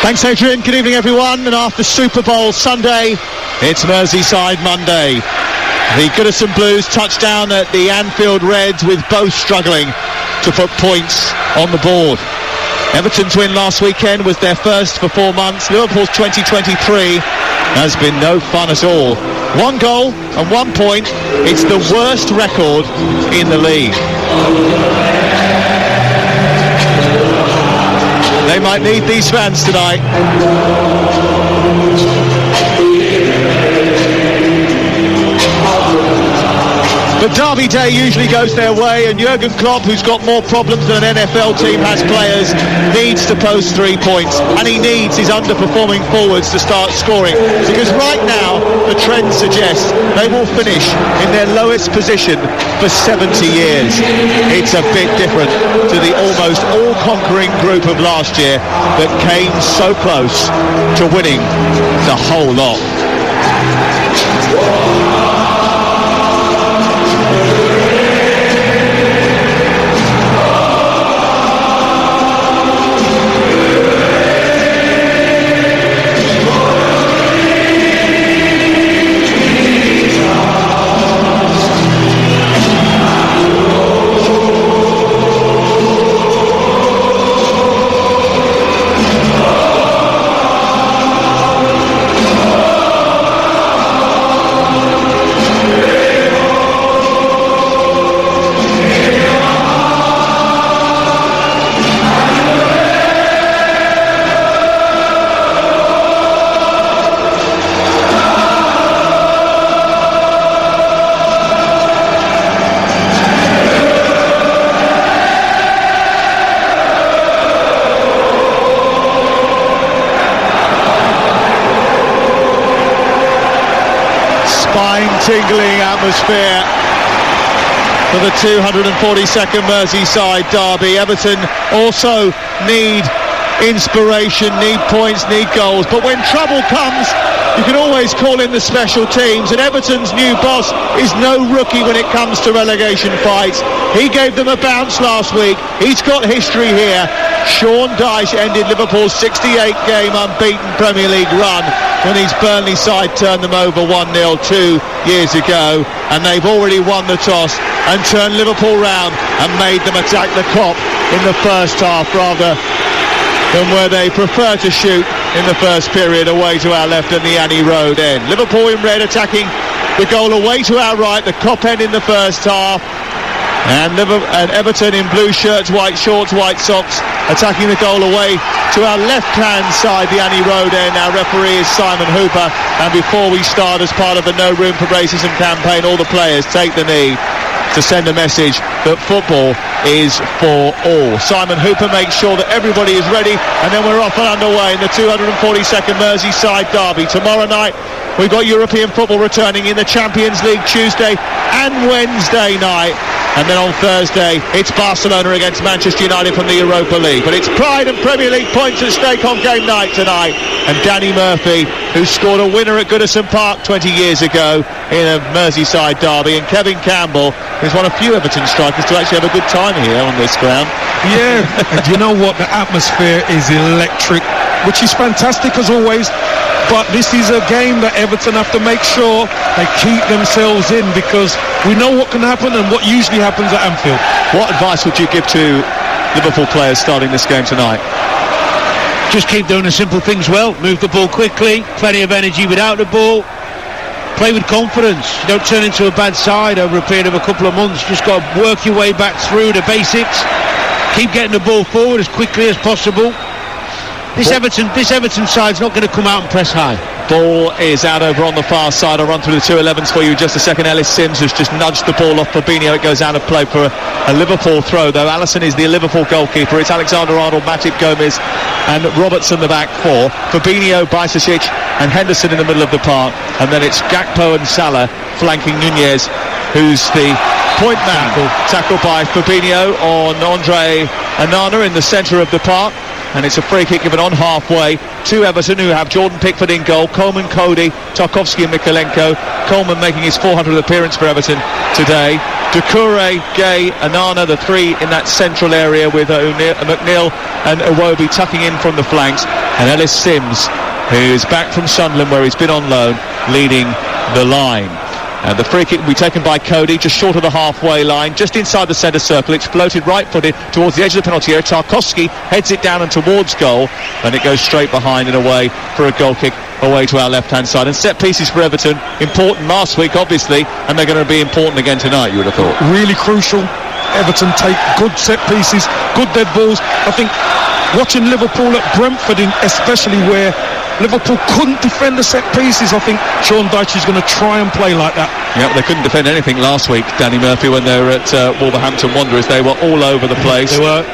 Thanks, Adrian. Good evening, everyone. And after Super Bowl Sunday, it's Merseyside Monday. The Goodison Blues touchdown at the Anfield Reds, with both struggling to put points on the board. Everton's win last weekend was their first for 4 months. Liverpool's 2023 has been no fun at all. 1 goal and 1 point. It's the worst record in the league. They might need these fans tonight. But Derby Day usually goes their way, and Jurgen Klopp, who's got more problems than an NFL team has players, needs to post 3 points, and he needs his underperforming forwards to start scoring, because right now the trend suggests they will finish in their lowest position for 70 years. It's a bit different to the almost all-conquering group of last year that came so close to winning the whole lot. Spine-tingling atmosphere for the 242nd Merseyside derby. Everton also need inspiration, need points, need goals. But when trouble comes, you can always call in the special teams. And Everton's new boss is no rookie when it comes to relegation fights. He gave them a bounce last week. He's got history here. Sean Dyche ended Liverpool's 68-game unbeaten Premier League run when his Burnley side turned them over 1-0 2 years ago, and they've already won the toss and turned Liverpool round and made them attack the Kop in the first half rather than where they prefer to shoot in the first period away to our left and the Annie Road end. Liverpool in red attacking the goal away to our right, the Kop end in the first half. And Everton in blue shirts, white shorts, white socks, attacking the goal away to our left-hand side, the Annie Road end. Our referee is Simon Hooper. And before we start, as part of the No Room for Racism campaign, all the players take the knee to send a message that football is for all. Simon Hooper makes sure that everybody is ready, and then we're off and underway in the 242nd Merseyside derby. Tomorrow night, we've got European football returning in the Champions League Tuesday and Wednesday night. And then on Thursday, it's Barcelona against Manchester United from the Europa League. But it's Pride and Premier League points at stake on game night tonight. And Danny Murphy, who scored a winner at Goodison Park 20 years ago in a Merseyside derby. And Kevin Campbell, who's one of few Everton strikers to actually have a good time here on this ground. Yeah, and you know what? The atmosphere is electric, which is fantastic as always. But this is a game that Everton have to make sure they keep themselves in, because we know what can happen and what usually happens at Anfield. What advice would you give to Liverpool players starting this game tonight? Just keep doing the simple things well. Move the ball quickly, plenty of energy without the ball. Play with confidence. You don't turn into a bad side over a period of a couple of months. You just got to work your way back through the basics. Keep getting the ball forward as quickly as possible. This Everton side's not going to come out and press high. Ball is out over on the far side. I'll run through the 2-11s for you in just a second. Ellis Sims has just nudged the ball off Fabinho. It goes out of play for a Liverpool throw, though. Alisson is the Liverpool goalkeeper. It's Alexander-Arnold, Matip Gomez and Robertson the back four. Fabinho, Bajcetic and Henderson in the middle of the park. And then it's Gakpo and Salah flanking Nunez, who's the point man. Tackle by Fabinho on Andre Onana in the centre of the park. and it's a free kick given on halfway to Everton, who have Jordan Pickford in goal, Coleman, Cody, Tarkowski and Mikolenko. Coleman making his 400th appearance for Everton today. Doucouré, Gay, Anana, the three in that central area, with McNeil and Iwobi tucking in from the flanks, and Ellis Sims, who's back from Sunderland where he's been on loan, leading the line. The free kick will be taken by Cody, just short of the halfway line, just inside the centre circle. It's floated right-footed towards the edge of the penalty area. Tarkowski heads it down and towards goal, and it goes straight behind and away for a goal kick away to our left-hand side. And set pieces for Everton, important last week, obviously, and they're going to be important again tonight, you would have thought. Really crucial. Everton take good set pieces, good dead balls. I think watching Liverpool at Brentford, especially where Liverpool couldn't defend the set pieces, I think Sean Dyche is going to try and play like that. Yeah, they couldn't defend anything last week, Danny Murphy, when they were at Wolverhampton Wanderers. They were all over the place. They were.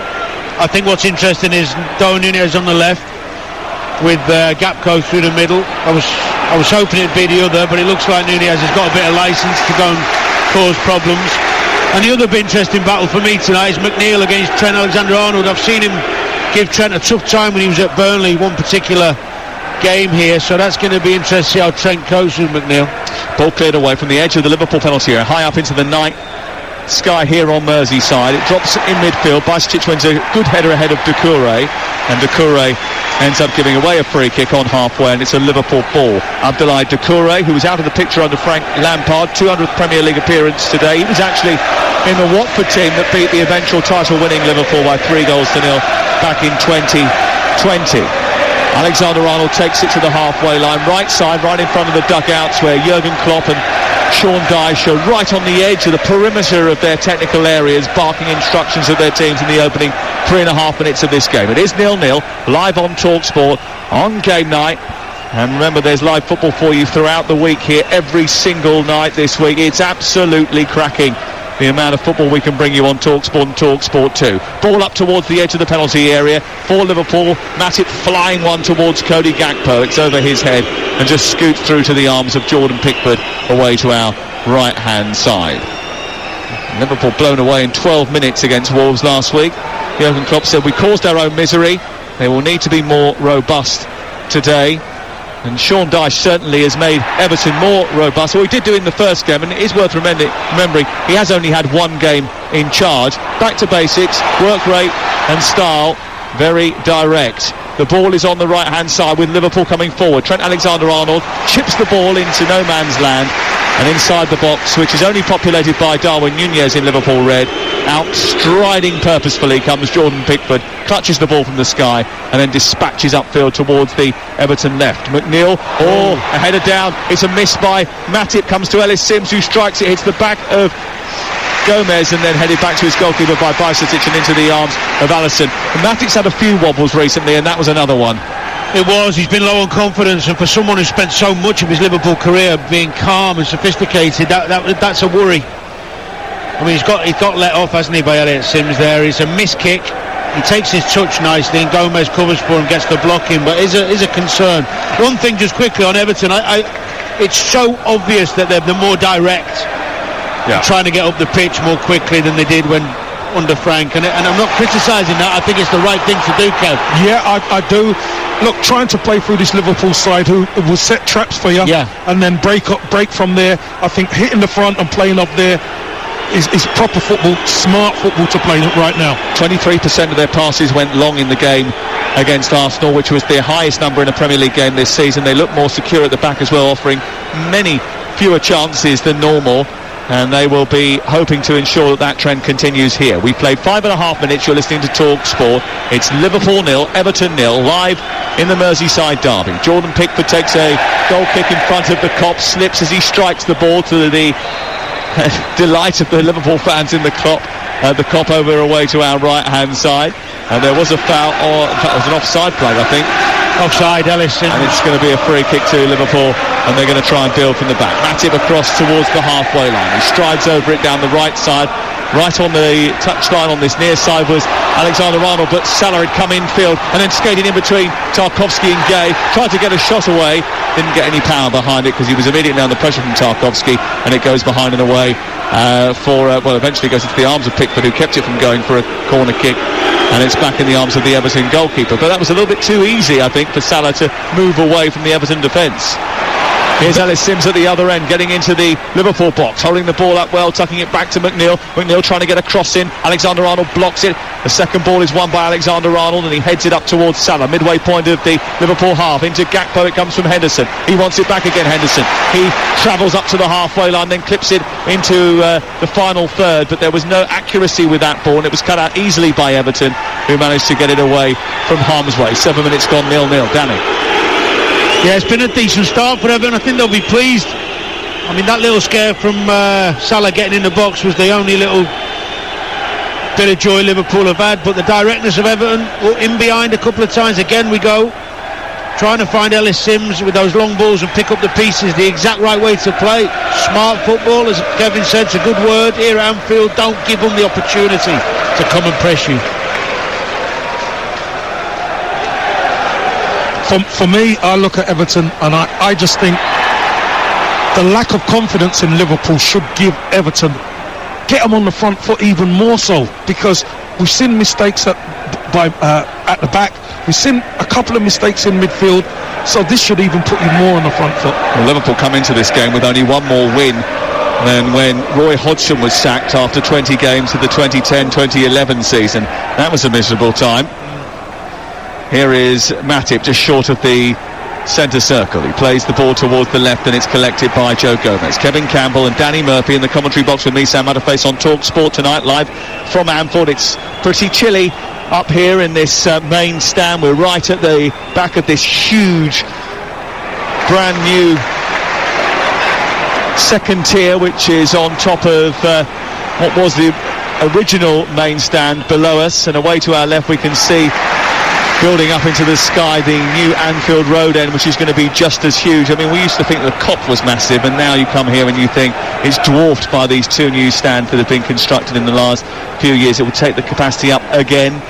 I think what's interesting is Darwin Núñez on the left with Gakpo through the middle. I was hoping it'd be the other, but it looks like Núñez has got a bit of licence to go and cause problems. And the other big interesting battle for me tonight is McNeil against Trent Alexander-Arnold. I've seen him give Trent a tough time when he was at Burnley, one particular game here, so that's going to be interesting to see how Trent copes with McNeil. Ball cleared away from the edge of the Liverpool penalty area, high up into the night sky here on Merseyside. It drops in midfield. Bajcetic wins a good header ahead of Doucouré, and Doucouré ends up giving away a free kick on halfway, and it's a Liverpool ball. Abdoulaye Doucouré, who was out of the picture under Frank Lampard, 200th Premier League appearance today. He was actually in the Watford team that beat the eventual title-winning Liverpool by 3-0 back in 2020. Alexander-Arnold takes it to the halfway line, right side, right in front of the dugouts, where Jurgen Klopp and Sean Dyche are right on the edge of the perimeter of their technical areas, barking instructions at their teams in the opening 3.5 minutes of this game. It is 0-0, live on TalkSport on game night. And remember, there's live football for you throughout the week here, every single night this week. It's absolutely cracking, the amount of football we can bring you on TalkSport and TalkSport 2. Ball up towards the edge of the penalty area for Liverpool. Matip flying one towards Cody Gakpo. It's over his head and just scoots through to the arms of Jordan Pickford away to our right-hand side. Liverpool blown away in 12 minutes against Wolves last week. Jurgen Klopp said, we caused our own misery. They will need to be more robust today. And Sean Dyche certainly has made Everton more robust. Well, he did do in the first game, and it is worth remembering he has only had one game in charge. Back to basics, work rate and style, very direct. The ball is on the right-hand side with Liverpool coming forward. Trent Alexander-Arnold chips the ball into no man's land, and inside the box, which is only populated by Darwin Núñez in Liverpool red, out striding purposefully comes Jordan Pickford, clutches the ball from the sky and then dispatches upfield towards the Everton left. McNeil, a header down, it's a miss by Matip, comes to Ellis Sims, who strikes it, hits the back of Gomez and then headed back to his goalkeeper by Bajcetic and into the arms of Alisson. Matip's had a few wobbles recently, and that was another one. It was. He's been low on confidence, and for someone who spent so much of his Liverpool career being calm and sophisticated, that's a worry. I mean, he's got let off, hasn't he, by Elliot Sims there. It's a missed kick. He takes his touch nicely, and Gomez covers for him, gets the block in, but is a concern. One thing just quickly on Everton, it's so obvious that they're more direct, trying to get up the pitch more quickly than they did when under Frank, and I'm not criticising that. I think it's the right thing to do, Kev. Yeah, I do. Look, trying to play through this Liverpool side who will set traps for you, and then break from there. I think hitting the front and playing up there is proper football, smart football to play right now. 23% of their passes went long in the game against Arsenal, which was their highest number in a Premier League game this season. They look more secure at the back as well, offering many fewer chances than normal, and they will be hoping to ensure that trend continues here. We played 5.5 minutes. You're listening to TalkSport. It's Liverpool 0, Everton 0, live in the Merseyside derby. Jordan Pickford takes a goal kick in front of the Kop, slips as he strikes the ball to the delight of the Liverpool fans in the Kop over away to our right-hand side. And there was a foul, or in fact it was an offside flag, I think. Offside, Ellis. And it's going to be a free kick to Liverpool, and they're going to try and build from the back. Matip across towards the halfway line. He strides over it down the right side. Right on the touchline on this near side was Alexander-Arnold, but Salah had come infield and then skated in between Tarkowski and Gay, tried to get a shot away, didn't get any power behind it because he was immediately under pressure from Tarkowski, and it goes behind and away eventually goes into the arms of Pickford, who kept it from going for a corner kick, and it's back in the arms of the Everton goalkeeper. But that was a little bit too easy, I think, for Salah to move away from the Everton defence. Here's Ellis Sims at the other end, getting into the Liverpool box, holding the ball up well, tucking it back to McNeil. McNeil trying to get a cross in. Alexander-Arnold blocks it. The second ball is won by Alexander-Arnold, and he heads it up towards Salah. Midway point of the Liverpool half. Into Gakpo, it comes from Henderson. He wants it back again, Henderson. He travels up to the halfway line, then clips it into the final third, but there was no accuracy with that ball, and it was cut out easily by Everton, who managed to get it away from harm's way. 7 minutes gone, 0-0. Danny. Yeah, it's been a decent start for Everton. I think they'll be pleased. I mean, that little scare from Salah getting in the box was the only little bit of joy Liverpool have had, but the directness of Everton, in behind a couple of times, again we go, trying to find Ellis Sims with those long balls and pick up the pieces, the exact right way to play. Smart football, as Kevin said, it's a good word here at Anfield. Don't give them the opportunity to come and press you. For me, I look at Everton and I just think the lack of confidence in Liverpool should give Everton, get them on the front foot even more so, because we've seen mistakes at the back, we've seen a couple of mistakes in midfield, so this should even put you more on the front foot. Well, Liverpool come into this game with only one more win than when Roy Hodgson was sacked after 20 games of the 2010-2011 season. That was a miserable time. Here is Matip, just short of the centre circle. He plays the ball towards the left, and it's collected by Joe Gomez. Kevin Campbell and Danny Murphy in the commentary box with me, Sam Matterface, on Talk Sport tonight, live from Anfield. It's pretty chilly up here in this main stand. We're right at the back of this huge, brand new second tier, which is on top of what was the original main stand below us, and away to our left we can see, building up into the sky, the new Anfield Road end, which is going to be just as huge. I mean, we used to think the Kop was massive, and now you come here and you think it's dwarfed by these two new stands that have been constructed in the last few years. It will take the capacity up again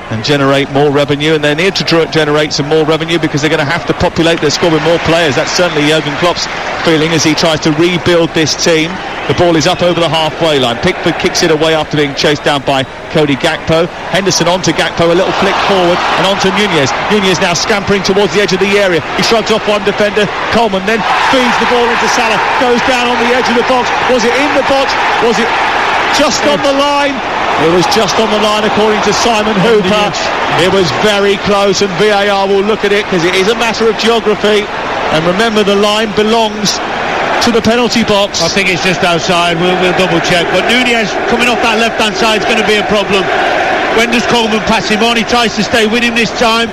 and generate more revenue, and they need to generate some more revenue because they're going to have to populate their squad with more players. That's certainly Jurgen Klopp's feeling as he tries to rebuild this team. The ball is up over the halfway line. Pickford kicks it away after being chased down by Cody Gakpo. Henderson onto Gakpo, a little flick forward, and onto Nunez. Nunez now scampering towards the edge of the area. He shrugs off one defender. Coleman then feeds the ball into Salah. Goes down on the edge of the box. Was it in the box? Was it just on the line? It was just on the line according to Simon Hooper. It was very close, and VAR will look at it because it is a matter of geography. And remember, the line belongs to the penalty box. I think it's just outside. We'll double check. But Nunez coming off that left hand side is going to be a problem. When does Coleman pass him on? He tries to stay with him this time.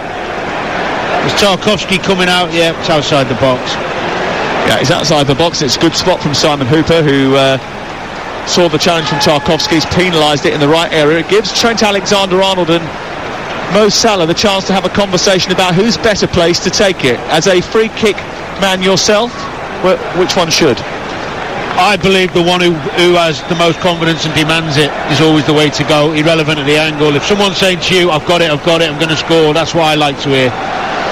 Is Tarkowski coming out? Yeah, it's outside the box. Yeah, he's outside the box. It's a good spot from Simon Hooper, who saw the challenge from Tarkowski. He's penalised it in the right area. It gives Trent Alexander-Arnold and Mo Salah the chance to have a conversation about who's better placed to take it. As a free kick man yourself, which one should? I believe the one who has the most confidence and demands it is always the way to go, irrelevant of the angle. If someone's saying to you, I've got it, I'm going to score, that's what I like to hear.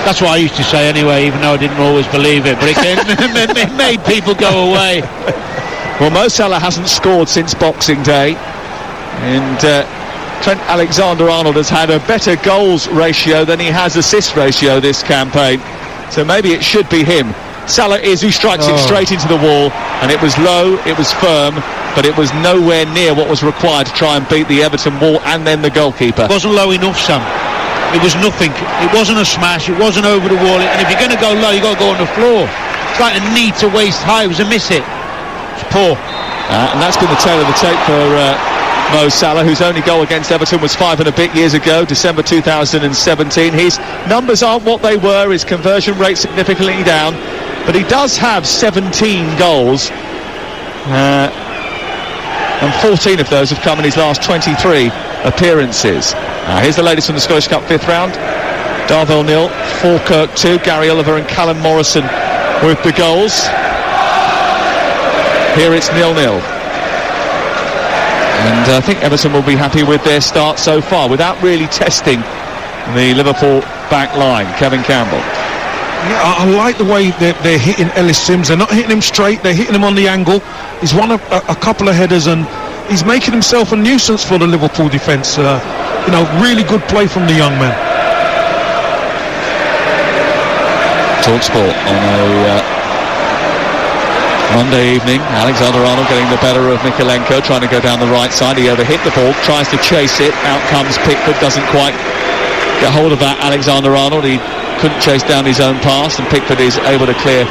That's what I used to say anyway, even though I didn't always believe it, but it made people go away. Well, Mo Salah hasn't scored since Boxing Day, and Trent Alexander-Arnold has had a better goals ratio than he has assist ratio this campaign, so maybe it should be him. Salah is who strikes it straight into the wall, and it was low, it was firm, but it was nowhere near what was required to try and beat the Everton wall and then the goalkeeper. It wasn't low enough, Sam. It was nothing. It wasn't a smash, it wasn't over the wall, and if you're going to go low, you've got to go on the floor. It's like a knee to waist high. It was a miss hit. It's poor. And that's been the tail of the tape for Mo Salah, whose only goal against Everton was 5 and a bit years ago, December 2017. His numbers aren't what they were, his conversion rate significantly down, but he does have 17 goals, and 14 of those have come in his last 23 appearances. Here's the latest from the Scottish Cup 5th round. Darvel 0, Falkirk 2, Gary Oliver and Callum Morrison with the goals. Here it's 0-0. And I think Everton will be happy with their start so far, without really testing the Liverpool back line. Kevin Campbell. Yeah, I like the way they're hitting Ellis Sims. They're not hitting him straight, they're hitting him on the angle. He's won a couple of headers and he's making himself a nuisance for the Liverpool defence. Really good play from the young man. TalkSport on a Monday evening. Alexander-Arnold getting the better of Mikalenko, trying to go down the right side. He overhit the ball, tries to chase it. Out comes Pickford, doesn't quite get hold of that. Alexander-Arnold, he couldn't chase down his own pass, and Pickford is able to clear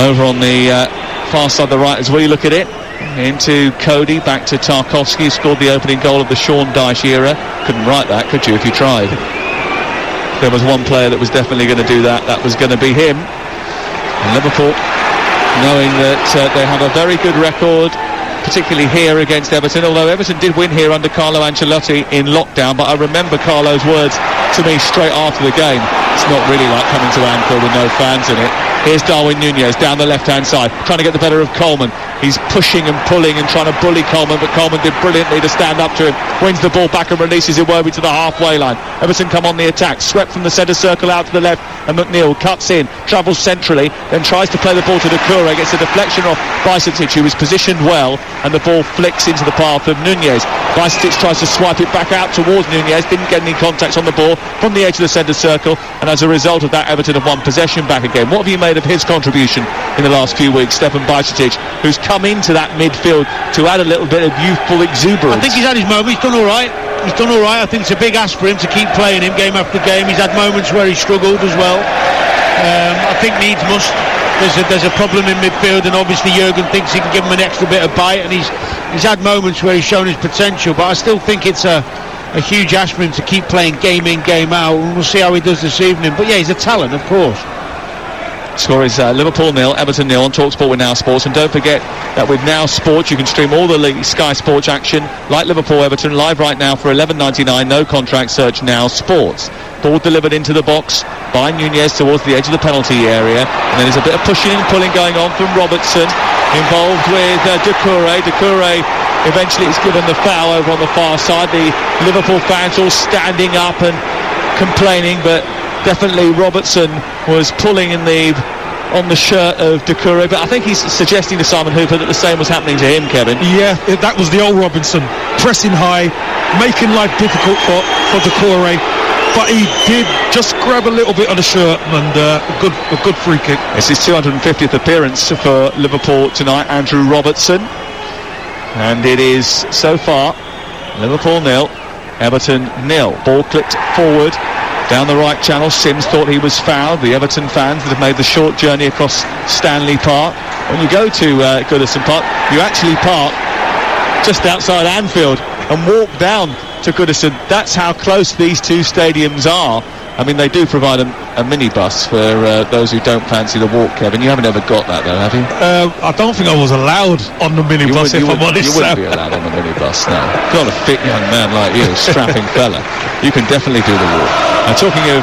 over on the far side of the right as we look at it. Into Cody, back to Tarkowski, who scored the opening goal of the Sean Dyche era. Couldn't write that, could you, if you tried? There was one player that was definitely going to do that. That was going to be him. And Liverpool, knowing that they have a very good record, particularly here against Everton, although Everton did win here under Carlo Ancelotti in lockdown, but I remember Carlo's words to me straight after the game: it's not really like coming to Anfield with no fans in it. Here's Darwin Núñez down the left-hand side, trying to get the better of Coleman. He's pushing and pulling and trying to bully Coleman, but Coleman did brilliantly to stand up to him, wins the ball back and releases Iwobi to the halfway line. Everton come on the attack, swept from the centre circle out to the left, and McNeil cuts in, travels centrally, then tries to play the ball to Doucouré, gets a deflection off Bajcetic, who is positioned well, and the ball flicks into the path of Núñez. Bajcetic tries to swipe it back out towards Núñez, didn't get any contacts on the ball from the edge of the centre circle, and as a result of that, Everton have won possession back again. What have you made of his contribution in the last few weeks, Stefan Bajcetic, who's come into that midfield to add a little bit of youthful exuberance? I think he's had his moment. He's done all right. I think it's a big ask for him to keep playing him game after game. He's had moments where he struggled as well. I think needs must. There's a problem in midfield, and obviously Jurgen thinks he can give him an extra bit of bite, and he's had moments where he's shown his potential, but I still think it's a huge ask for him to keep playing game in, game out, and we'll see how he does this evening. But yeah, he's a talent, of course. Score is Liverpool 0, Everton 0 on TalkSport with Now Sports. And don't forget that with Now Sports you can stream all the Sky Sports action like Liverpool Everton live right now for $11.99, no contract. Search Now Sports. Ball delivered into the box by Núñez towards the edge of the penalty area, and then there's a bit of pushing and pulling going on from Robertson, involved with Doucouré. Doucouré eventually is given the foul over on the far side. The Liverpool fans all standing up and complaining, but definitely Robertson was pulling on the shirt of Doucouré, but I think he's suggesting to Simon Hooper that the same was happening to him, Kevin. Yeah, that was the old Robinson, pressing high, making life difficult for Doucouré, but he did just grab a little bit of the shirt, and a good free kick. It's his 250th appearance for Liverpool tonight, Andrew Robertson, and it is so far Liverpool 0, Everton 0. Ball clipped forward down the right channel. Sims thought he was fouled. The Everton fans that have made the short journey across Stanley Park. When you go to Goodison Park, you actually park just outside Anfield and walk down to Goodison. That's how close these two stadiums are. I mean, they do provide a minibus for those who don't fancy the walk, Kevin. You haven't ever got that, though, have you? I don't think I was allowed on the minibus, if I'm honest. You wouldn't be allowed on the minibus, no. You've got a fit young man like you, a strapping fella. You can definitely do the walk. Now, talking of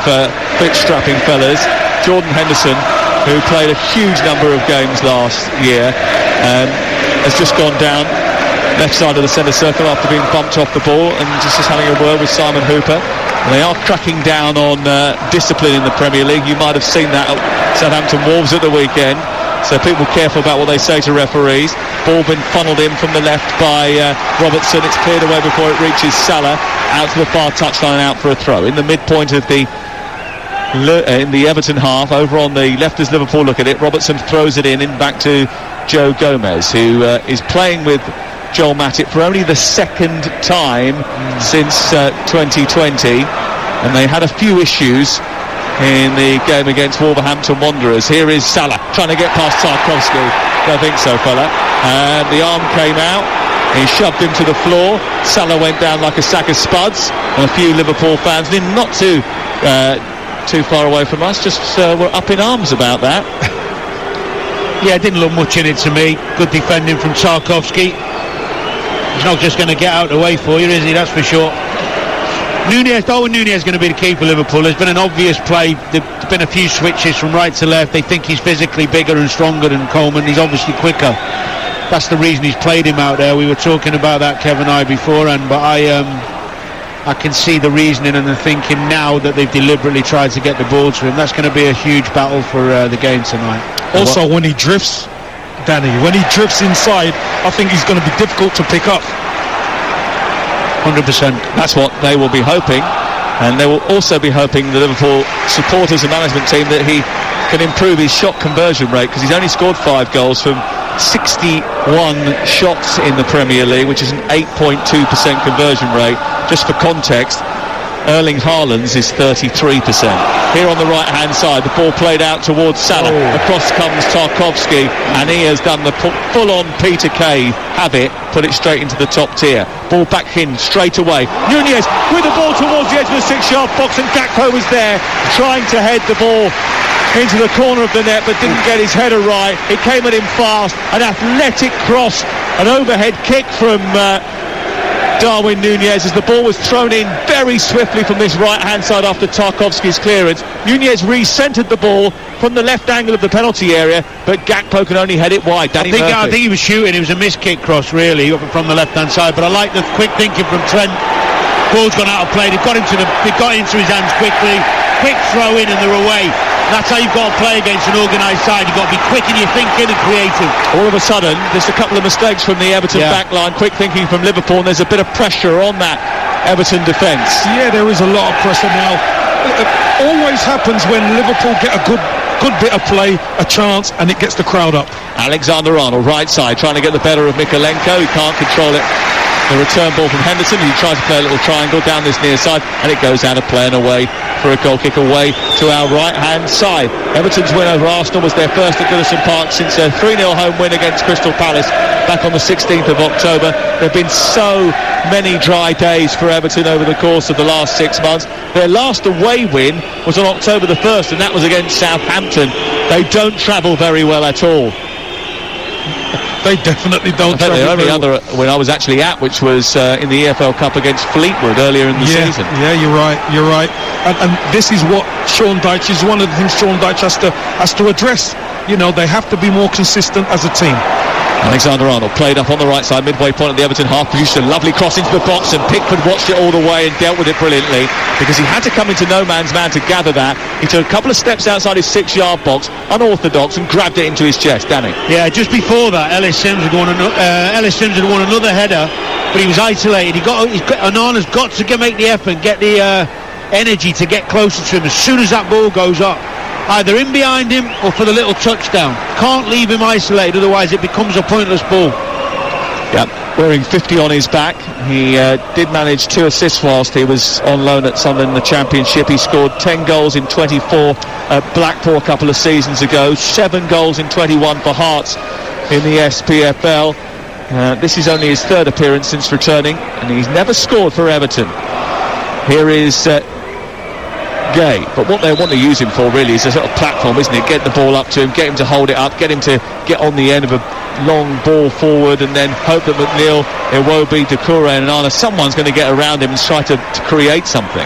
fit, strapping fellas, Jordan Henderson, who played a huge number of games last year, has just gone down left side of the centre circle after being bumped off the ball, and just having a word with Simon Hooper. And they are cracking down on discipline in the Premier League. You might have seen that at Southampton Wolves at the weekend, so people careful about what they say to referees. Ball been funneled in from the left by Robertson. It's cleared away before it reaches Salah, out to the far touchline, out for a throw. In the midpoint of in the Everton half, over on the left as Liverpool look at it, Robertson throws it in back to Joe Gomez, who is playing with Joel Matip for only the second time since 2020, and they had a few issues in the game against Wolverhampton Wanderers. Here is Salah trying to get past Tarkowski. Don't think so, fella. And the arm came out, he shoved him to the floor. Salah went down like a sack of spuds, and a few Liverpool fans, not too far away from us, just were up in arms about that. Yeah, it didn't look much in it to me. Good defending from Tarkowski. He's not just going to get out of the way for you, is he? That's for sure. Darwin Núñez is going to be the key for Liverpool. There's been an obvious play. There's been a few switches from right to left. They think he's physically bigger and stronger than Coleman. He's obviously quicker. That's the reason he's played him out there. We were talking about that, Kevin and I, beforehand, but I can see the reasoning and the thinking now that they've deliberately tried to get the ball to him. That's going to be a huge battle for the game tonight. Also, when he drifts, Danny, when he drifts inside, I think he's going to be difficult to pick up. 100%. That's what they will be hoping, and they will also be hoping, the Liverpool supporters and management team, that he can improve his shot conversion rate, because he's only scored 5 goals from 61 shots in the Premier League, which is an 8.2% conversion rate. Just for context, Erling Haaland's is 33%. Here on the right hand side, the ball played out towards Salah. Across comes Tarkowski, and he has done the full on Peter Kay habit, put it straight into the top tier. Ball back in straight away. Nunez with the ball towards the edge of the 6-yard box, and Gakpo was there trying to head the ball into the corner of the net, but didn't get his header right. It came at him fast, an athletic cross, an overhead kick from Darwin Nunez, as the ball was thrown in very swiftly from this right hand side after Tarkowski's clearance. Nunez re-centred the ball from the left angle of the penalty area, but Gakpo can only head it wide. I think he was shooting. It was a missed kick cross really from the left hand side, but I like the quick thinking from Trent. Ball's gone out of play. They got into his hands quickly. Quick throw in and they're away. That's how you've got to play against an organised side. You've got to be quick in your thinking and creative. All of a sudden, there's a couple of mistakes from the Everton back line, quick thinking from Liverpool, and there's a bit of pressure on that Everton defence. Yeah, there is a lot of pressure now. It always happens when Liverpool get a good bit of play, a chance, and it gets the crowd up. Alexander-Arnold, right side, trying to get the better of Mykolenko. He can't control it. The return ball from Henderson. He tries to play a little triangle down this near side, and it goes out of play and away for a goal kick away to our right hand side. Everton's win over Arsenal was their first at Goodison Park since a 3-0 home win against Crystal Palace back on the 16th of October. There have been so many dry days for Everton over the course of the last 6 months. Their last away win was on October the 1st, and that was against Southampton. They don't travel very well at all. They definitely don't. The only other win I was actually at, which was in the EFL Cup against Fleetwood earlier in the season. Yeah, you're right. And this is what Sean Dyche is one of the things Sean Dyche has to address. You know, they have to be more consistent as a team. Alexander-Arnold played up on the right side, midway point at the Everton half, produced a lovely cross into the box, and Pickford watched it all the way and dealt with it brilliantly, because he had to come into no man's man to gather that. He took a couple of steps outside his 6-yard box, unorthodox, and grabbed it into his chest. Danny. Yeah, just before that, Ellis Sims had won another header, but he was isolated. Onana's got to make the effort and get the energy to get closer to him as soon as that ball goes up. Either in behind him or for the little touchdown. Can't leave him isolated, otherwise it becomes a pointless ball. Yep, wearing 50 on his back. He did manage 2 assists whilst he was on loan at Sunderland in the Championship. He scored 10 goals in 24 at Blackpool a couple of seasons ago, 7 goals in 21 for Hearts in the SPFL. This is only his 3rd appearance since returning, and he's never scored for Everton. Here is Gay, but what they want to use him for really is a sort of platform, isn't it? Get the ball up to him, get him to hold it up, get him to get on the end of a long ball forward, and then hope that McNeil, Iwobi, Doucouré and Onana, someone's going to get around him and try to create something.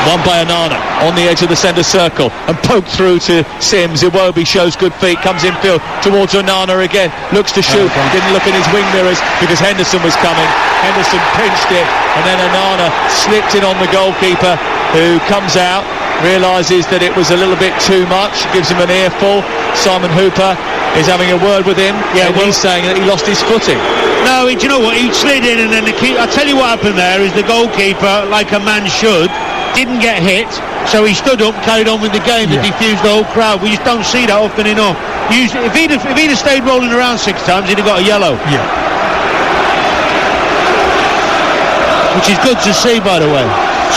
One by Onana on the edge of the centre circle and poked through to Sims. Iwobi shows good feet, comes infield towards Onana again, looks to shoot, didn't look in his wing mirrors because Henderson was coming. Henderson pinched it, and then Onana slipped in on the goalkeeper, who comes out, realises that it was a little bit too much, gives him an earful. Simon Hooper is having a word with him, and he's saying that he lost his footing. No, do you know what? He slid in, and then I'll tell you what happened there is the goalkeeper, like a man should, didn't get hit, so he stood up, carried on with the game, and diffused the whole crowd. We just don't see that often enough. Usually, if he'd have stayed rolling around 6 times, he'd have got a yellow. Yeah. Which is good to see, by the way.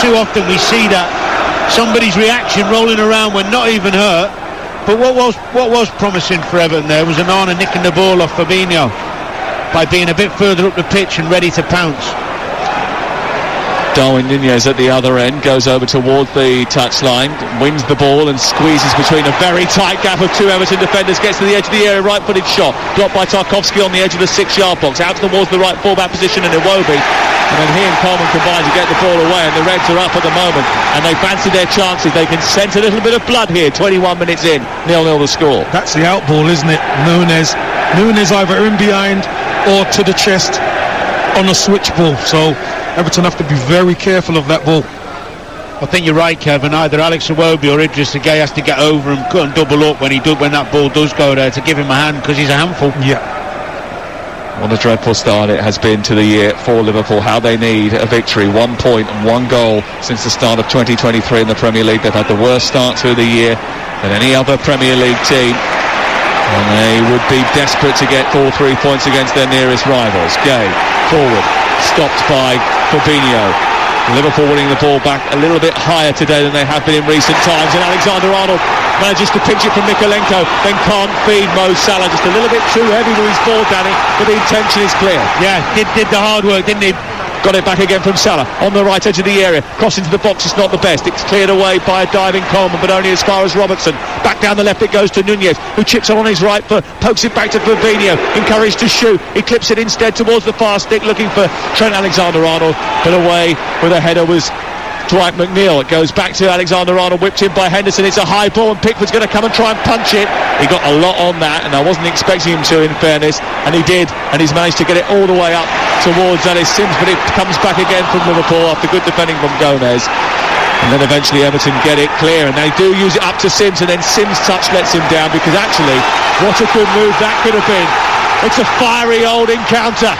Too often we see that somebody's reaction rolling around when not even hurt. But what was promising for Everton there was Onana nicking the ball off Fabinho by being a bit further up the pitch and ready to pounce. Darwin Nunez at the other end goes over towards the touchline, wins the ball and squeezes between a very tight gap of 2 Everton defenders, gets to the edge of the area, right-footed shot, blocked by Tarkowski on the edge of the 6-yard box, out towards the right full-back position in Iwobi, and then he and Coleman combine to get the ball away, and the Reds are up at the moment, and they fancy their chances. They can sense a little bit of blood here, 21 minutes in, 0-0 the score. That's the out ball, isn't it? Nunez either in behind or to the chest on a switch ball, so Everton have to be very careful of that ball. I think you're right, Kevin. Either Alex Iwobi or Idris Gueye has to get over him, cut and double up when that ball does go there, to give him a hand, because he's a handful. Yeah. What a dreadful start it has been to the year for Liverpool. How they need a victory. 1 point and 1 goal since the start of 2023 in the Premier League. They've had the worst start to the year than any other Premier League team, and they would be desperate to get all 3 points against their nearest rivals. Gueye forward, stopped by Fabinho. Liverpool winning the ball back a little bit higher today than they have been in recent times, and Alexander-Arnold manages to pinch it from Mykolenko, then can't feed Mo Salah. Just a little bit too heavy with his ball, Danny, but the intention is clear. Yeah, did the hard work, didn't he? Got it back again from Salah on the right edge of the area, cross into the box. It's not the best, it's cleared away by a diving Coleman, but only as far as Robertson. Back down the left it goes to Nunez, who chips on his right foot, pokes it back to Fabinho, encouraged to shoot. He clips it instead towards the far stick, looking for Trent Alexander-Arnold, but away with a header was Dwight McNeil. It goes back to Alexander-Arnold, whipped in by Henderson. It's a high ball and Pickford's going to come and try and punch it. He got a lot on that, and I wasn't expecting him to, in fairness, and he did, and he's managed to get it all the way up towards Ellis Sims, but it comes back again from Liverpool after good defending from Gomez. And then eventually Everton get it clear, and they do use it up to Sims, and then Sims' touch lets him down, because actually what a good move that could have been. It's a fiery old encounter.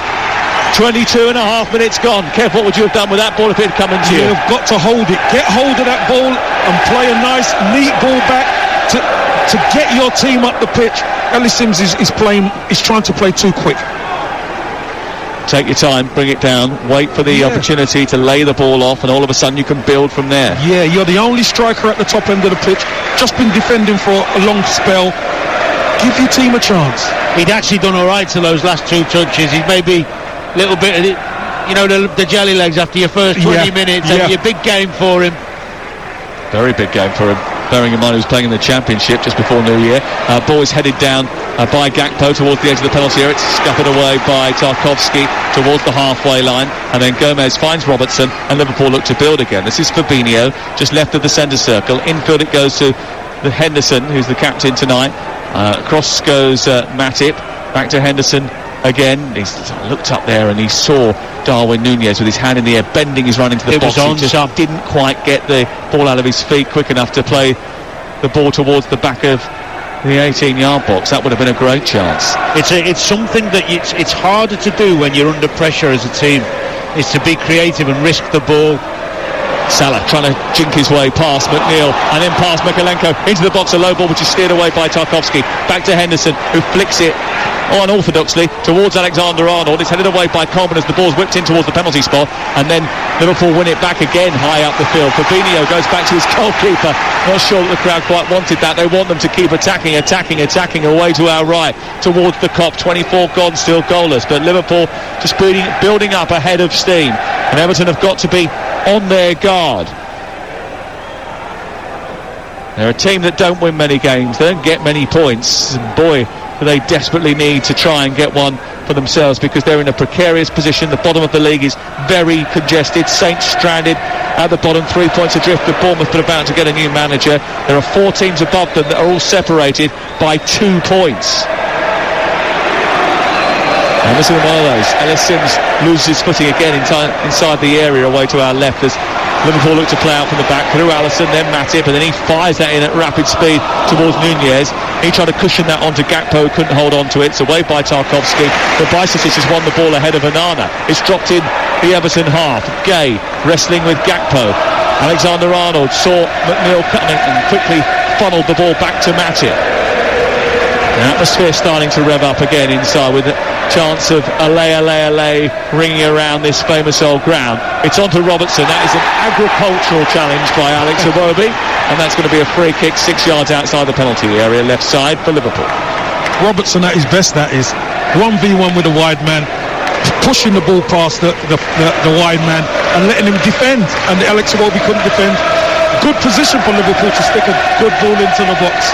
22 and a half minutes gone. Kev, what would you have done with that ball if it had come into you? You've got to hold it. Get hold of that ball and play a nice, neat ball back to get your team up the pitch. Ellis Sims is trying to play too quick. Take your time, bring it down, wait for the opportunity to lay the ball off, and all of a sudden you can build from there. Yeah, you're the only striker at the top end of the pitch. Just been defending for a long spell. Give your team a chance. He'd actually done all right to those last 2 touches. He's maybe a little bit of it, you know, the jelly legs after your first 20 minutes. It'd be a big game for him. Very big game for him. Bearing in mind he was playing in the Championship just before New Year. Ball is headed down by Gakpo towards the edge of the penalty area. It's scuppered away by Tarkowski towards the halfway line, and then Gomez finds Robertson, and Liverpool look to build again. This is Fabinho, just left of the centre circle. Infield it goes to the Henderson, who's the captain tonight. Across goes Matip, back to Henderson again. He's looked up there and he saw Darwin Nunez with his hand in the air, bending his run into the box. He just didn't quite get the ball out of his feet quick enough to play the ball towards the back of the 18-yard box. That would have been a great chance. It's something that it's harder to do when you're under pressure as a team, is to be creative and risk the ball. Salah trying to jink his way past McNeil and then past Mykolenko into the box, a low ball which is steered away by Tarkowski. Back to Henderson, who flicks it unorthodoxly towards Alexander-Arnold. It's headed away by Coleman as the ball's whipped in towards the penalty spot, and then Liverpool win it back again high up the field. Fabinho goes back to his goalkeeper. Not sure that the crowd quite wanted that. They want them to keep attacking away to our right towards the Kop. 24 gone, still goalless, but Liverpool just building up ahead of steam, and Everton have got to be on their guard. They're a team that don't win many games, they don't get many points, and boy, do they desperately need to try and get one for themselves, because they're in a precarious position. The bottom of the league is very congested. Saints stranded at the bottom, 3 points adrift of Bournemouth, but about to get a new manager. There are 4 teams above them that are all separated by 2 points. And this is one of those. Ellis Sims loses his footing again inside the area away to our left as Liverpool look to play out from the back through Alisson, then Matip, and then he fires that in at rapid speed towards Nunez. He tried to cushion that onto Gakpo, couldn't hold on to it. It's away by Tarkowski, but Bajcetic has won the ball ahead of Onana. It's dropped in the Everton half. Gueye wrestling with Gakpo. Alexander-Arnold saw McNeil coming and quickly funneled the ball back to Matip. The atmosphere starting to rev up again inside, with a chance of allay ringing around this famous old ground. It's on to Robertson. That is an agricultural challenge by Alex Iwobi, and that's going to be a free kick 6 yards outside the penalty area, left side for Liverpool. Robertson at his best, that is. 1v1 with a wide man, pushing the ball past the wide man and letting him defend, and Alex Iwobi couldn't defend. Good position for Liverpool to stick a good ball into the box.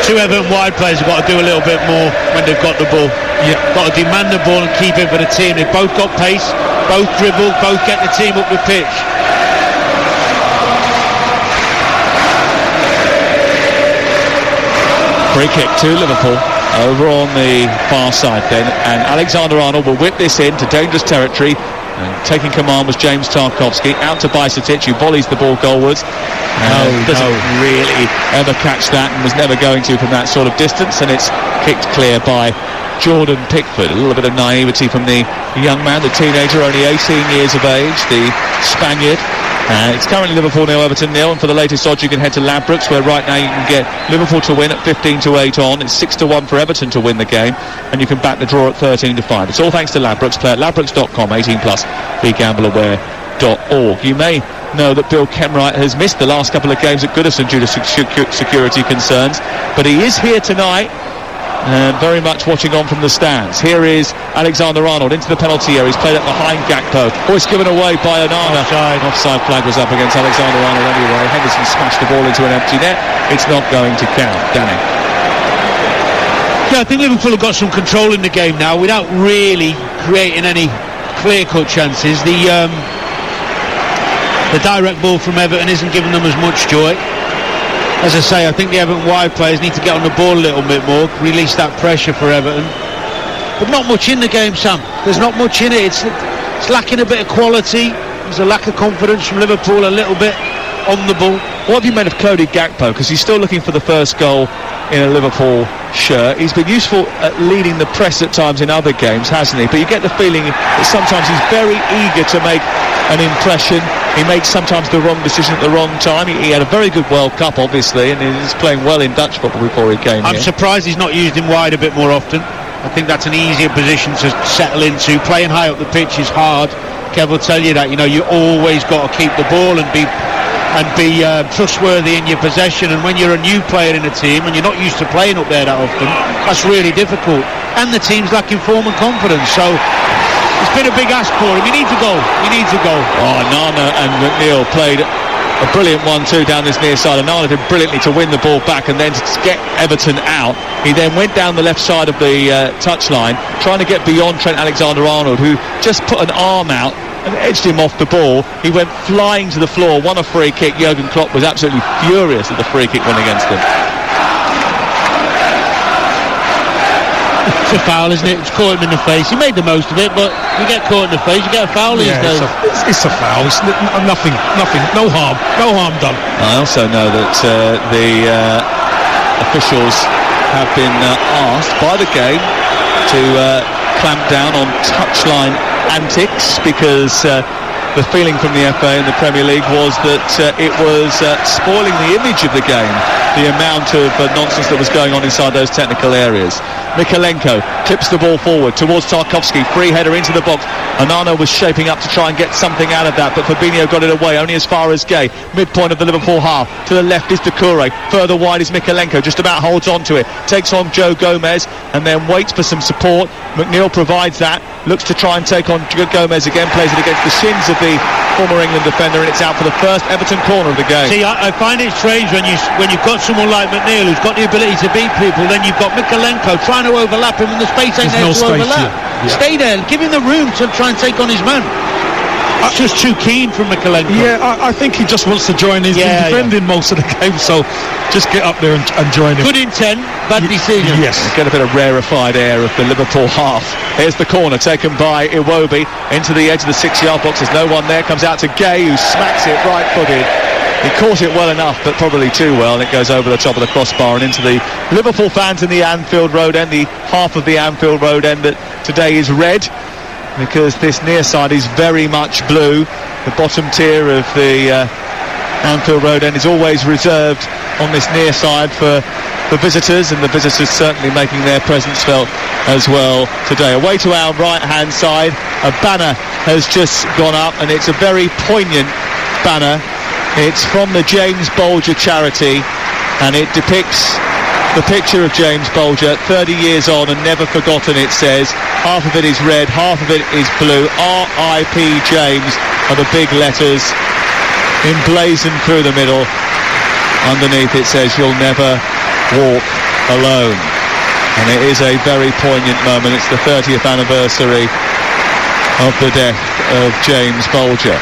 2 Everton wide players have got to do a little bit more when they've got the ball. Yeah. Got to demand the ball and keep it for the team. They've both got pace, both dribble, both get the team up the pitch. Free kick to Liverpool over on the far side then, and Alexander-Arnold will whip this into dangerous territory. And taking command was James Tarkowski. Out to Bajcetic, who volleys the ball goalwards. Doesn't really ever catch that, and was never going to from that sort of distance. And it's kicked clear by Jordan Pickford. A little bit of naivety from the young man, the teenager, only 18 years of age, the Spaniard. It's currently Liverpool 0, Everton 0, and for the latest odds you can head to Ladbrokes, where right now you can get Liverpool to win at 15-8 on. It's 6-1 for Everton to win the game, and you can back the draw at 13-5. It's all thanks to Ladbrokes. Play at ladbrokes.com, 18+, begambleaware.org. You may know that Bill Kenwright has missed the last couple of games at Goodison due to security concerns, but he is here tonight, and very much watching on from the stands. Here is Alexander-Arnold into the penalty area. He's played it behind Gakpo. Oh, it's given away by Onana. Offside flag was up against Alexander-Arnold anyway. Henderson smashed the ball into an empty net. It's not going to count. Danny. Yeah, I think Liverpool have got some control in the game now without really creating any clear-cut chances. The direct ball from Everton isn't giving them as much joy. As I say, I think the Everton wide players need to get on the ball a little bit more, release that pressure for Everton. But not much in the game, Sam. There's not much in it. It's lacking a bit of quality. There's a lack of confidence from Liverpool, a little bit on the ball. What have you made of Cody Gakpo? Because he's still looking for the first goal in a Liverpool shirt. He's been useful at leading the press at times in other games, hasn't he? But you get the feeling that sometimes he's very eager to make an impression. He makes sometimes the wrong decision at the wrong time. He had a very good World Cup, obviously, and he's playing well in Dutch football before he came here. I'm surprised he's not used in wide a bit more often. I think that's an easier position to settle into. Playing high up the pitch is hard. Kev will tell you that. You know, you always got to keep the ball and be trustworthy in your possession. And when you're a new player in a team and you're not used to playing up there that often, that's really difficult. And the team's lacking form and confidence. So it's been a big ask for him. He needs a goal. Oh, Nana and McNeil played a brilliant 1-2 down this near side. And Nana did brilliantly to win the ball back and then to get Everton out. He then went down the left side of the touchline, trying to get beyond Trent Alexander-Arnold, who just put an arm out and edged him off the ball. He went flying to the floor, won a free kick. Jurgen Klopp was absolutely furious at the free kick went against him. It's a foul, isn't it? It's caught him in the face. He made the most of it, but you get caught in the face, you get a foul these days. It's a foul. It's nothing, no harm done. I also know that the officials have been asked by the game to clamp down on touchline antics, because the feeling from the FA and the Premier League was that it was spoiling the image of the game, the amount of nonsense that was going on inside those technical areas. Mikalenko clips the ball forward towards Tarkowski, free header into the box. Onana was shaping up to try and get something out of that, but Fabinho got it away, only as far as Gay. Midpoint of the Liverpool half. To the left is Doucouré. Further wide is Mikalenko, just about holds on to it. Takes on Joe Gomez and then waits for some support. McNeil provides that, looks to try and take on Gomez again, plays it against the shins of the former England defender, and it's out for the first Everton corner of the game. See, I find it strange when you've got someone like McNeil who's got the ability to beat people, then you've got Mikalenko trying to overlap him and the space ain't there to overlap. Yeah. Stay there, give him the room to try and take on his man. It's just too keen from Mikalenko. Yeah, I think he just wants to join. He's been defending most of the game, so just get up there and join him. Good intent, bad decision. Yes. Get a bit of rarefied air of the Liverpool half. Here's the corner taken by Iwobi into the edge of the 6-yard box. There's no one there. Comes out to Gay, who smacks it right-footed. He caught it well enough, but probably too well, and it goes over the top of the crossbar and into the Liverpool fans in the Anfield Road end, the half of the Anfield Road end that today is red, because this near side is very much blue. The bottom tier of the Anfield Road end is always reserved on this near side for the visitors, and the visitors certainly making their presence felt as well today. Away to our right-hand side, a banner has just gone up, and it's a very poignant banner. It's from the James Bolger charity, and it depicts the picture of James Bolger 30 years on and never forgotten, it says. Half of it is red, half of it is blue. R.I.P. James are the big letters emblazoned through the middle. Underneath it says, "You'll never walk alone." And it is a very poignant moment. It's the 30th anniversary of the death of James Bolger.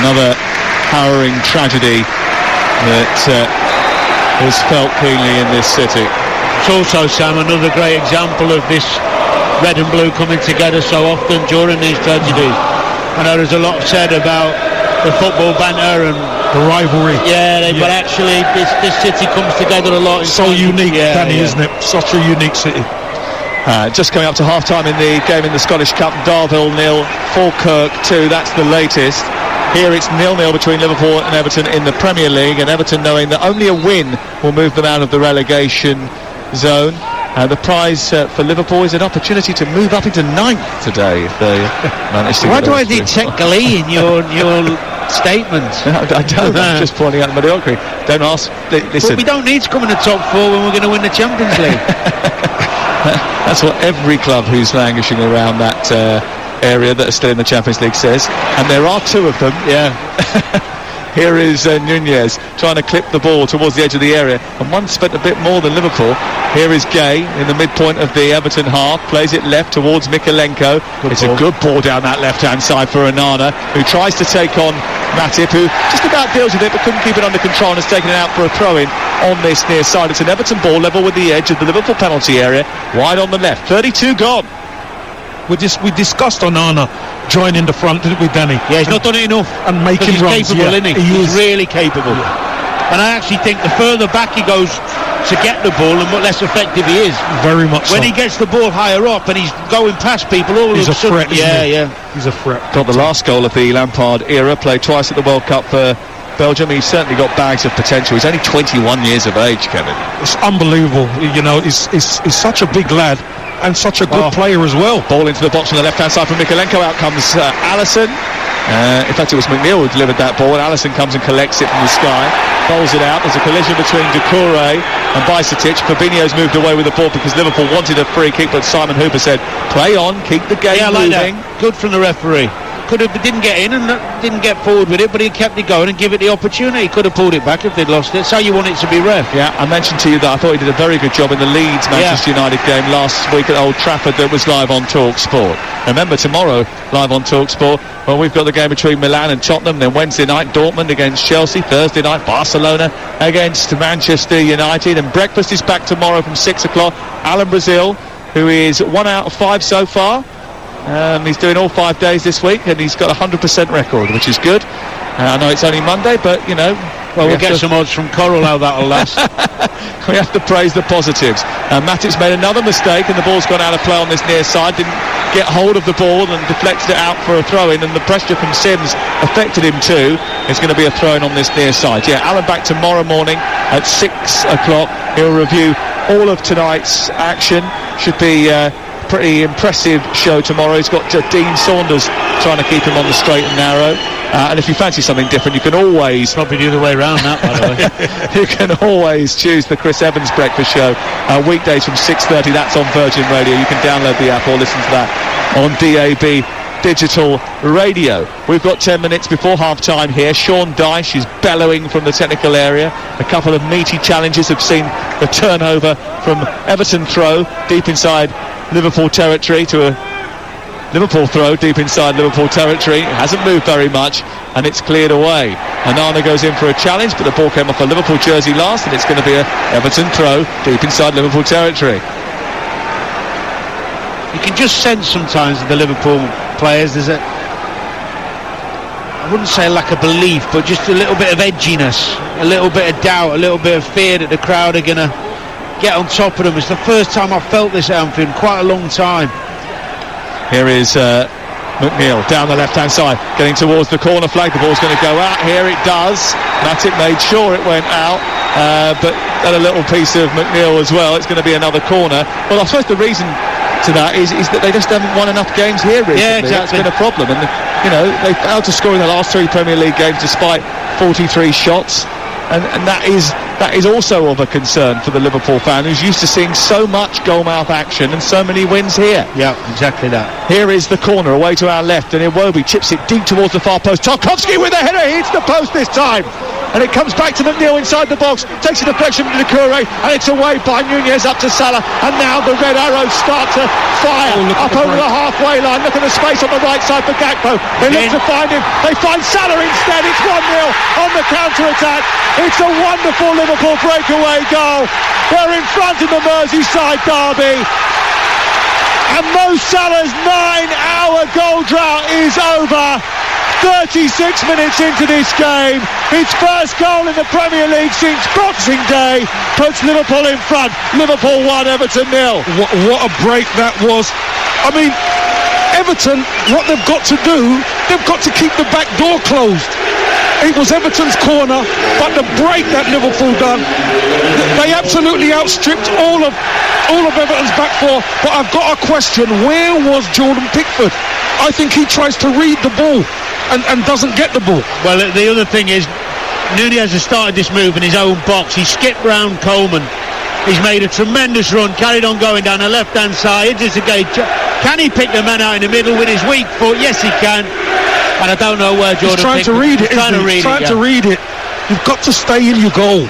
Another harrowing tragedy that was felt keenly in this city. It's also, Sam, another great example of this red and blue coming together so often during these tragedies. I know there's a lot said about the football banter and the rivalry. But actually this city comes together a lot. So unique, Danny, isn't it? Such a unique city. Just coming up to half-time in the game in the Scottish Cup. Darville 0, Falkirk 2. That's the latest. Here it's 0-0 between Liverpool and Everton in the Premier League, and Everton knowing that only a win will move them out of the relegation zone. The prize for Liverpool is an opportunity to move up into 9th today if they manage to. Why do I detect glee in your statements? I don't. I'm just pointing out the mediocrity. Don't ask. Listen. But we don't need to come in the top 4 when we're going to win the Champions League. That's what every club who's languishing around that area that are still in the Champions League says, and there are 2 of them. Yeah. Here is Nunez trying to clip the ball towards the edge of the area, and one spent a bit more than Liverpool. Here is Gay in the midpoint of the Everton half, plays it left towards Mikalenko. It's a good ball down that left-hand side for Onana, who tries to take on Matip, who just about deals with it but couldn't keep it under control and has taken it out for a throw-in on this near side. It's an Everton ball level with the edge of the Liverpool penalty area, wide on the left. 32 gone. We discussed Onana joining the front, didn't we, Danny? Yeah, he's not done it enough. And making runs. He's capable, isn't he? He's really capable. Yeah. And I actually think the further back he goes to get the ball, the much less effective he is. Very much when so. he gets the ball higher up and he's going past people, all he's of a threat, sudden, he's a threat. Got the last goal of the Lampard era, played twice at the World Cup for Belgium. He's certainly got bags of potential. He's only 21 years of age, Kevin. It's unbelievable. You know, he's such a big lad and such a good player as well. Ball into the box on the left-hand side from Mikalenko. Out comes Alisson. In fact, it was McNeil who delivered that ball, and Alisson comes and collects it from the sky, bowls it out. There's a collision between Doucouré and Bajcetic. Fabinho's moved away with the ball because Liverpool wanted a free kick, but Simon Hooper said, play on, keep the game moving. That. Good from the referee. Didn't get in and didn't get forward with it, but he kept it going and give it the opportunity. Could have pulled it back if they'd lost it. That's how you want it to be ref. Yeah, I mentioned to you that I thought he did a very good job in the Leeds Manchester United game last week at Old Trafford that was live on TalkSport. Remember, tomorrow, live on TalkSport, well, we've got the game between Milan and Tottenham, then Wednesday night, Dortmund against Chelsea, Thursday night, Barcelona against Manchester United, and breakfast is back tomorrow from 6 o'clock. Alan Brazil, who is 1 out of 5 so far. He's doing all 5 days this week, and he's got a 100% record, which is good. I know it's only Monday, but, you know... Well, we'll get some odds from Coral how that'll last. We have to praise the positives. Matip's made another mistake, and the ball's gone out of play on this near side. Didn't get hold of the ball and deflected it out for a throw-in, and the pressure from Sims affected him too. It's going to be a throw-in on this near side. Yeah, Alan back tomorrow morning at 6 o'clock. He'll review all of tonight's action. Should be... pretty impressive show tomorrow. He's got Dean Saunders trying to keep him on the straight and narrow, and if you fancy something different, you can always probably the other way around that, by the way. You can always choose the Chris Evans breakfast show weekdays from 6:30. That's on Virgin Radio. You can download the app or listen to that on DAB digital radio. We've got 10 minutes before half-time here. Sean Dyche is bellowing from the technical area. A couple of meaty challenges have seen the turnover from Everton throw deep inside Liverpool territory to a Liverpool throw deep inside Liverpool territory. It hasn't moved very much, and it's cleared away. Onana goes in for a challenge, but the ball came off a Liverpool jersey last, and it's going to be a Everton throw deep inside Liverpool territory. You can just sense sometimes with the Liverpool players there's I wouldn't say a lack of belief, but just a little bit of edginess, a little bit of doubt, a little bit of fear that the crowd are going to get on top of them. It's the first time I've felt this at Anfield in quite a long time. Here is McNeil down the left-hand side, getting towards the corner flag. The ball's going to go out. Here it does. Matip made sure it went out, but had a little piece of McNeil as well. It's going to be another corner. Well, I suppose the reason to that is that they just haven't won enough games here recently. Yeah, exactly. That's been a problem, and you know, they failed to score in the last 3 Premier League games despite 43 shots. And that is also of a concern for the Liverpool fan, who's used to seeing so much goalmouth action and so many wins here. Yeah, exactly that. Here is the corner away to our left, and Iwobi chips it deep towards the far post. Tarkowski with a header, he hits the post this time, and it comes back to McNeil inside the box, takes a deflection from Doucouré, and it's away by Nunez up to Salah, and now the red arrows start to fire up over the halfway line. Look at the space on the right side for Gakpo. They look to find him, they find Salah instead. It's 1-0 on the counter-attack. It's a wonderful Liverpool breakaway goal. They're in front in the Merseyside derby. And Mo Salah's 9-hour goal drought is over. 36 minutes into this game, his first goal in the Premier League since Boxing Day puts Liverpool in front. Liverpool 1, Everton 0. What a break that was. I mean, Everton, what they've got to do, they've got to keep the back door closed. It was Everton's corner, but the break that Liverpool done, they absolutely outstripped all of Everton's back four. But I've got a question: where was Jordan Pickford? I think he tries to read the ball and doesn't get the ball. Well, the other thing is, Nunez has started this move in his own box. He skipped round Coleman. He's made a tremendous run, carried on going down the left-hand side. Into the gate. Can he pick the man out in the middle with his weak foot? Yes, he can. And I don't know where Jordan Pickford... He's trying to read it. You've got to stay in your goal.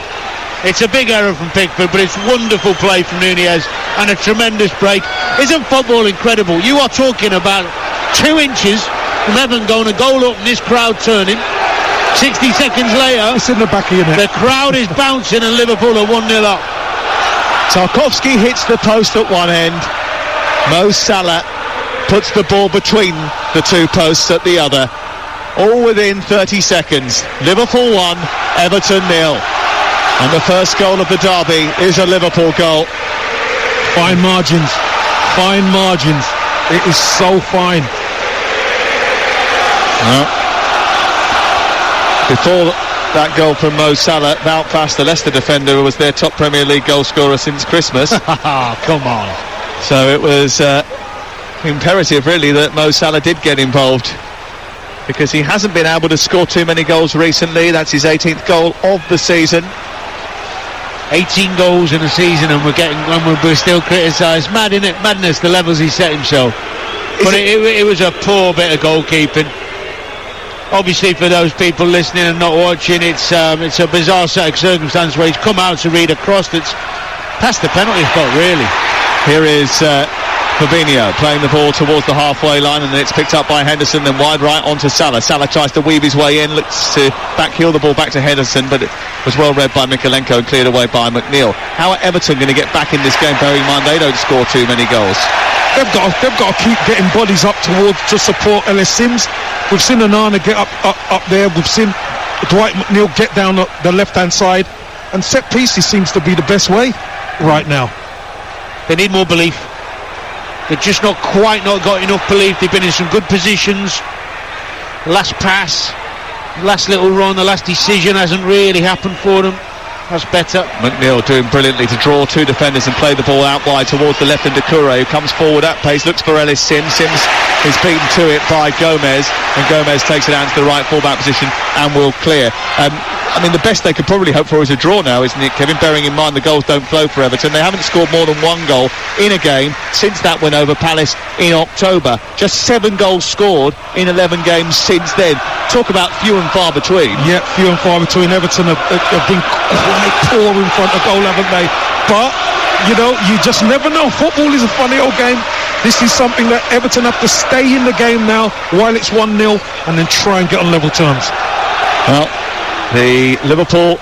It's a big error from Pickford, but it's wonderful play from Nunez and a tremendous break. Isn't football incredible? You are talking about 2 inches from Everton going a goal up and this crowd turning. 60 seconds later, it's in the back of your net. The crowd is bouncing and Liverpool are 1-0 up. Tarkowski hits the post at one end. Mo Salah puts the ball between the two posts at the other. All within 30 seconds. Liverpool 1, Everton 0. And the first goal of the derby is a Liverpool goal. Fine margins. Fine margins. It is so fine. Before that goal from Mo Salah, Belfast, the Leicester defender, who was their top Premier League goal scorer since Christmas. Come on. So it was imperative, really, that Mo Salah did get involved, because he hasn't been able to score too many goals recently. That's his 18th goal of the season. 18 goals in a season, and we're still criticised. Mad, isn't it? Madness, the levels he set himself. But it was a poor bit of goalkeeping. Obviously, for those people listening and not watching, it's a bizarre set of circumstances where he's come out to read a cross that's past the penalty spot, really. Here is Fabinho playing the ball towards the halfway line, and then it's picked up by Henderson, then wide right onto Salah. Salah tries to weave his way in, looks to backheel the ball back to Henderson, but it was well read by Mikalenko and cleared away by McNeil. How are Everton going to get back in this game, bearing in mind they don't score too many goals? They've got to keep getting bodies up towards to support Ellis Sims. We've seen Onana get up there. We've seen Dwight McNeil get down the left-hand side, and set pieces seems to be the best way right now. They need more belief. They've just not got enough belief. They've been in some good positions. Last pass, last little run, the last decision hasn't really happened for them. That's better. McNeil doing brilliantly to draw two defenders and play the ball out wide towards the left, and Doucouré, who comes forward at pace, looks for Ellis Sims. Sims is beaten to it by Gomez, and Gomez takes it out to the right full-back position and will clear. I mean, the best they could probably hope for is a draw now, isn't it, Kevin? Bearing in mind the goals don't flow for Everton. They haven't scored more than one goal in a game since that win over Palace in October. Just 7 goals scored in 11 games since then. Talk about few and far between. Yeah, few and far between. Everton have been quite poor in front of goal, haven't they? But, you know, you just never know. Football is a funny old game. This is something that Everton have to stay in the game now while it's 1-0 and then try and get on level terms. Well, the Liverpool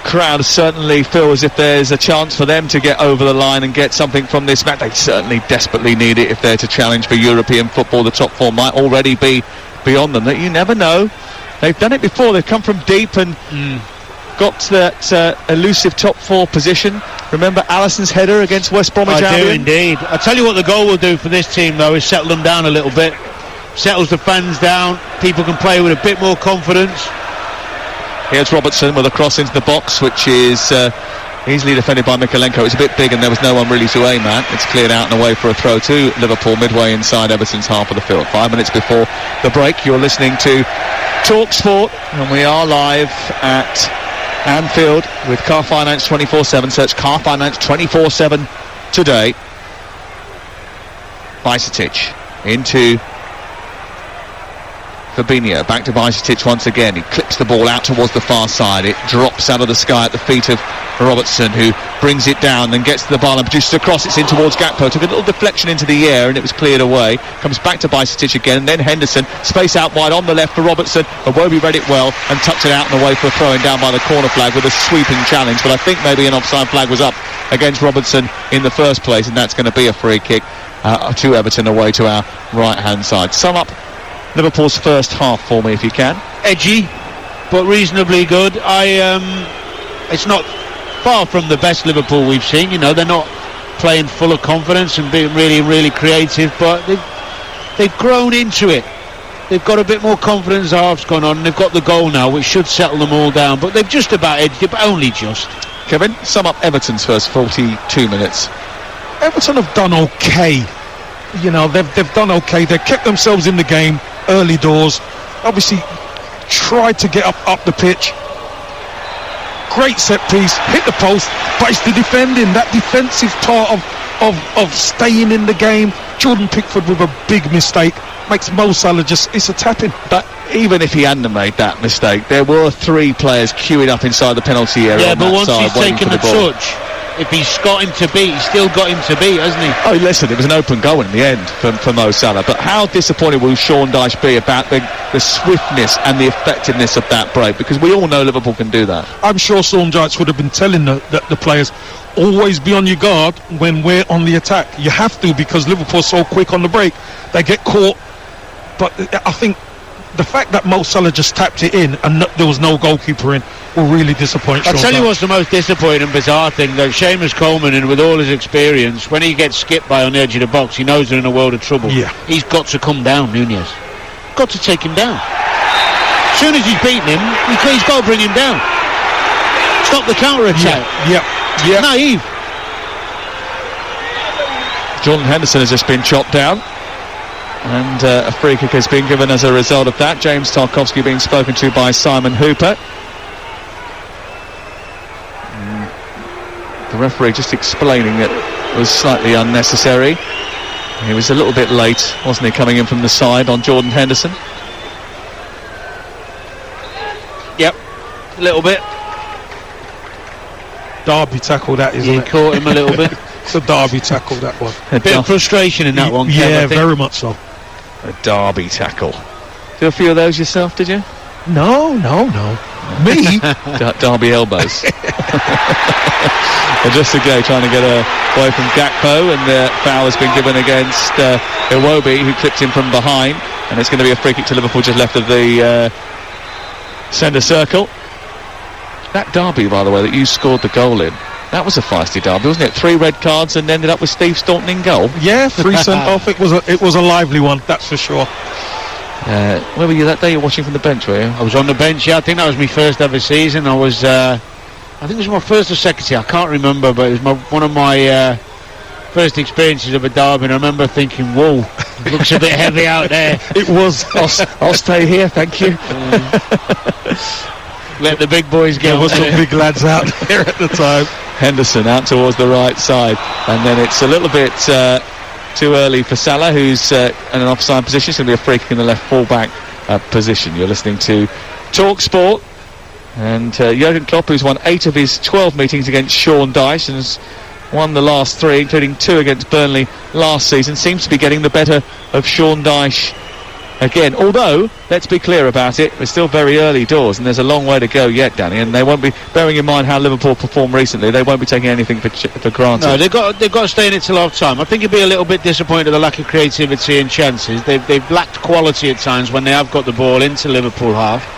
crowd certainly feel as if there's a chance for them to get over the line and get something from this match. They certainly desperately need it if they're to challenge for European football. The top four might already be beyond them. That you never know. They've done it before. They've come from deep and got that elusive top four position. Remember Alisson's header against West Bromwich Albion? I do indeed. I tell you what the goal will do for this team, though, is settle them down a little bit. Settles the fans down. People can play with a bit more confidence. Here's Robertson with a cross into the box, which is easily defended by Mikalenko. It's a bit big and there was no one really to aim at. It's cleared out and away for a throw to Liverpool midway inside Everton's half of the field. 5 minutes before the break, you're listening to Talk Sport, and we are live at Anfield with Car Finance 24/7. Search Car Finance 24/7 today. Bajcetic into Fabinho, back to Bajcetic once again. He clips the ball out towards the far side. It drops out of the sky at the feet of Robertson, who brings it down, then gets to the bar and produces a cross. It's in towards Gakpo. Took a little deflection into the air and it was cleared away. Comes back to Bajcetic again, and then Henderson. Space out wide on the left for Robertson. Iwobi read it well and tucked it out and away for a throw-in down by the corner flag with a sweeping challenge. But I think maybe an offside flag was up against Robertson in the first place, and that's going to be a free kick to Everton away to our right-hand side. Sum up Liverpool's first half for me if you can. Edgy, but reasonably good. It's not far from the best Liverpool we've seen. You know, they're not playing full of confidence and being really, really creative, but they've grown into it. They've got a bit more confidence. Half's gone on, and they've got the goal now, which should settle them all down. But they've just about edged it, but only just. Kevin, sum up Everton's first 42 minutes. Everton have done okay. You know, they've done okay. They've kept themselves in the game early doors. Obviously, tried to get up the pitch. Great set piece, hit the post, but it's the defending, that defensive part of staying in the game. Jordan Pickford with a big mistake makes Mo Salah it's a tap-in. But even if he hadn't made that mistake, there were three players queuing up inside the penalty area. Yeah, on but that once side, he's taken the touch, if he's got him to beat, he's still got him to beat, hasn't he? Oh, listen, it was an open goal in the end for Mo Salah. But how disappointed will Sean Dyche be about the swiftness and the effectiveness of that break? Because we all know Liverpool can do that. I'm sure Sean Dyche would have been telling the players, always be on your guard when we're on the attack. You have to, because Liverpool's so quick on the break. They get caught. But I think the fact that Mo Salah just tapped it in and there was no goalkeeper in will really disappoint Sean I'll tell you Dyche. what's the most disappointing and bizarre thing, though. Seamus Coleman, and with all his experience, when he gets skipped by on the edge of the box, he knows they're in a world of trouble. Yeah. He's got to come down, Nunez. Got to take him down. As soon as he's beaten him, he's got to bring him down. Stop the counter-attack. Yeah. Naive. Jordan Henderson has just been chopped down, and a free kick has been given as a result of that. James Tarkowski being spoken to by Simon Hooper. The referee just explaining that it was slightly unnecessary. He was a little bit late, wasn't he, coming in from the side on Jordan Henderson? Yep, a little bit. Derby tackle that, isn't He it? caught him a little bit. It's a Derby tackle, that one. A bit of frustration in that one, Kev, Yeah, I think. very much so. A Derby tackle. Do a few of those yourself, did you? No. Me? Derby elbows. Well, just again trying to get away from Gakpo, and the foul has been given against Iwobi, who clipped him from behind, and it's going to be a free kick to Liverpool just left of the centre circle. That Derby, by the way, that you scored the goal in, that was a feisty derby, wasn't it? 3 red cards and ended up with Steve Staunton in goal. Yeah, 3 sent off. It was a lively one, that's for sure. Where were you that day? You were watching from the bench, were you? I was on the bench, yeah. I think that was my first ever season. I think it was my first or second season, I can't remember, but it was one of my first experiences of a derby, and I remember thinking, whoa, it looks a bit heavy out there. It was. I'll stay here, thank you. Let the big boys go. There were some big lads out there at the time. Henderson out towards the right side, and then it's a little bit too early for Salah, who's in an offside position. It's going to be a free kick in the left full-back position. You're listening to Talk Sport, and Jurgen Klopp, who's won 8 of his 12 meetings against Sean Dyche and has won the last 3, including 2 against Burnley last season, seems to be getting the better of Sean Dyche again. Although, let's be clear about it, we're still very early doors and there's a long way to go yet, Danny, and they won't be, bearing in mind how Liverpool performed recently, they won't be taking anything for granted. No, they've got to stay in it till half time. I think you'd be a little bit disappointed at the lack of creativity and chances. They've lacked quality at times when they have got the ball into Liverpool half.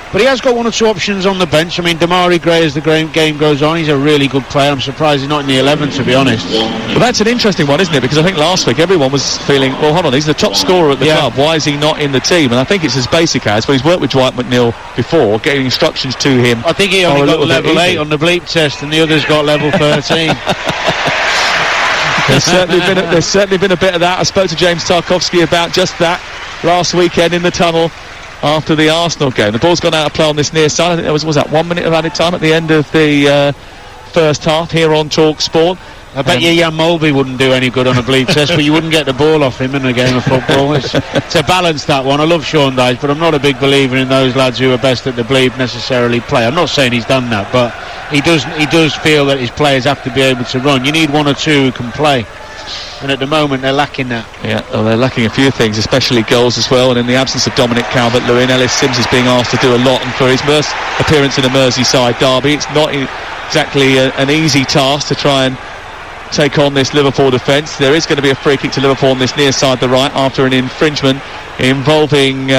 But he has got 1 or 2 options on the bench. I mean, Damari Gray, as the game goes on, he's a really good player. I'm surprised he's not in the 11, to be honest. Well, that's an interesting one, isn't it? Because I think last week everyone was feeling, well, hold on, he's the top scorer at the club. Why is he not in the team? And I think it's as basic as, well, he's worked with Dwight McNeil before, getting instructions to him. I think he only got level 8 on the bleep test, and the others got level 13. There's certainly been a bit of that. I spoke to James Tarkowski about just that last weekend in the tunnel after the Arsenal game. The ball's gone out of play on this near side. I think there was that 1 minute of added time at the end of the first half here on Talk Sport. I bet you Jan Mulvey wouldn't do any good on a Bleed test, but you wouldn't get the ball off him in a game of football. It's a balance, that one. I love Sean Dyche, but I'm not a big believer in those lads who are best at the Bleed necessarily play. I'm not saying he's done that, but he does feel that his players have to be able to run. You need one or two who can play, and at the moment they're lacking that. Yeah, well, they're lacking a few things, especially goals as well, and in the absence of Dominic Calvert-Lewin, Ellis Sims is being asked to do a lot, and for his first appearance in a Merseyside derby, it's not exactly an easy task to try and take on this Liverpool defence. There is going to be a free kick to Liverpool on this near side, the right, after an infringement involving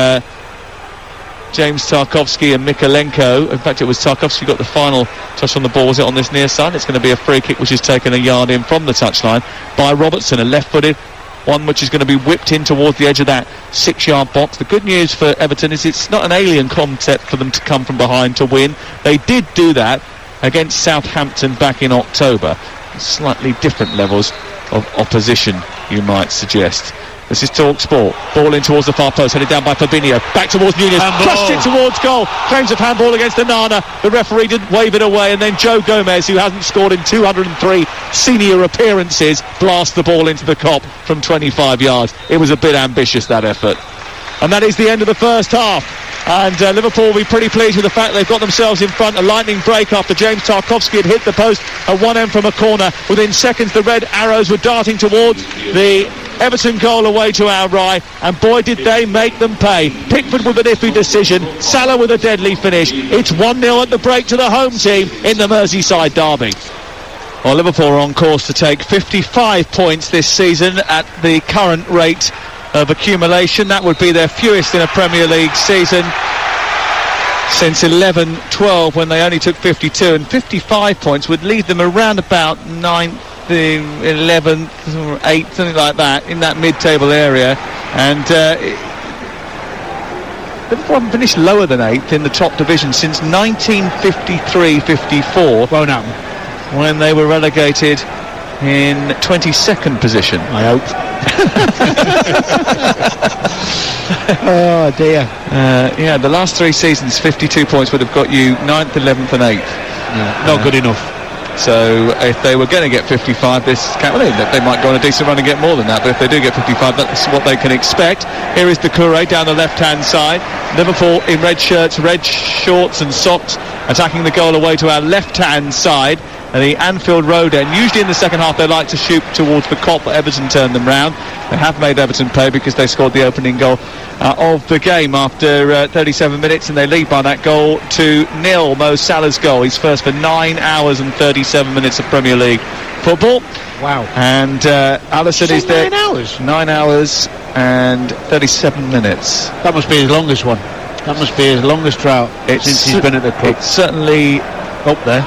James Tarkowski and Mikalenko. In fact, it was Tarkowski got the final touch on the ball, was it, on this near side? It's going to be a free kick which is taken a yard in from the touchline by Robertson, a left-footed one which is going to be whipped in towards the edge of that 6-yard box. The good news for Everton is it's not an alien concept for them to come from behind to win. They did do that against Southampton back in October. Slightly different levels of opposition, you might suggest. This is Talk Sport. Ball in towards the far post, headed down by Fabinho. Back towards Nunez. Crushed it towards goal. Claims of handball against Onana. The referee didn't wave it away, and then Joe Gomez, who hasn't scored in 203 senior appearances, blasts the ball into the Kop from 25 yards. It was a bit ambitious, that effort. And that is the end of the first half. And Liverpool will be pretty pleased with the fact they've got themselves in front. A lightning break after James Tarkowski had hit the post at one end from a corner. Within seconds, the red arrows were darting towards the Everton goal away to our right, and boy did they make them pay. Pickford with an iffy decision, Salah with a deadly finish. It's 1-0 at the break to the home team in the Merseyside derby. Well, Liverpool are on course to take 55 points this season at the current rate of accumulation. That would be their fewest in a Premier League season since 11-12, when they only took 52, and 55 points would leave them around about 9th, 11th or 8th, something like that, in that mid-table area. And Liverpool haven't finished lower than 8th in the top division since 1953-54. Won't happen. When they were relegated in 22nd position. I hope. Oh dear. Yeah, the last 3 seasons, 52 points would have got you 9th, 11th and 8th. Yeah, not good enough. So if they were going to get 55, they might go on a decent run and get more than that, but if they do get 55, that's what they can expect. Here is Doucouré down the left-hand side. Liverpool in red shirts, red shorts and socks, attacking the goal away to our left-hand side at the Anfield Road end. Usually in the second half they like to shoot towards the Kop, but Everton turned them round. They have made Everton pay because they scored the opening goal of the game after 37 minutes, and they lead by that goal to 0. Mo Salah's goal, his first for 9 hours and 37 minutes of Premier League football. Wow. And Alisson is there. 9 hours? 9 hours and 37 minutes. That must be his longest one. That must be his longest drought since he's been at the club. It's certainly up there.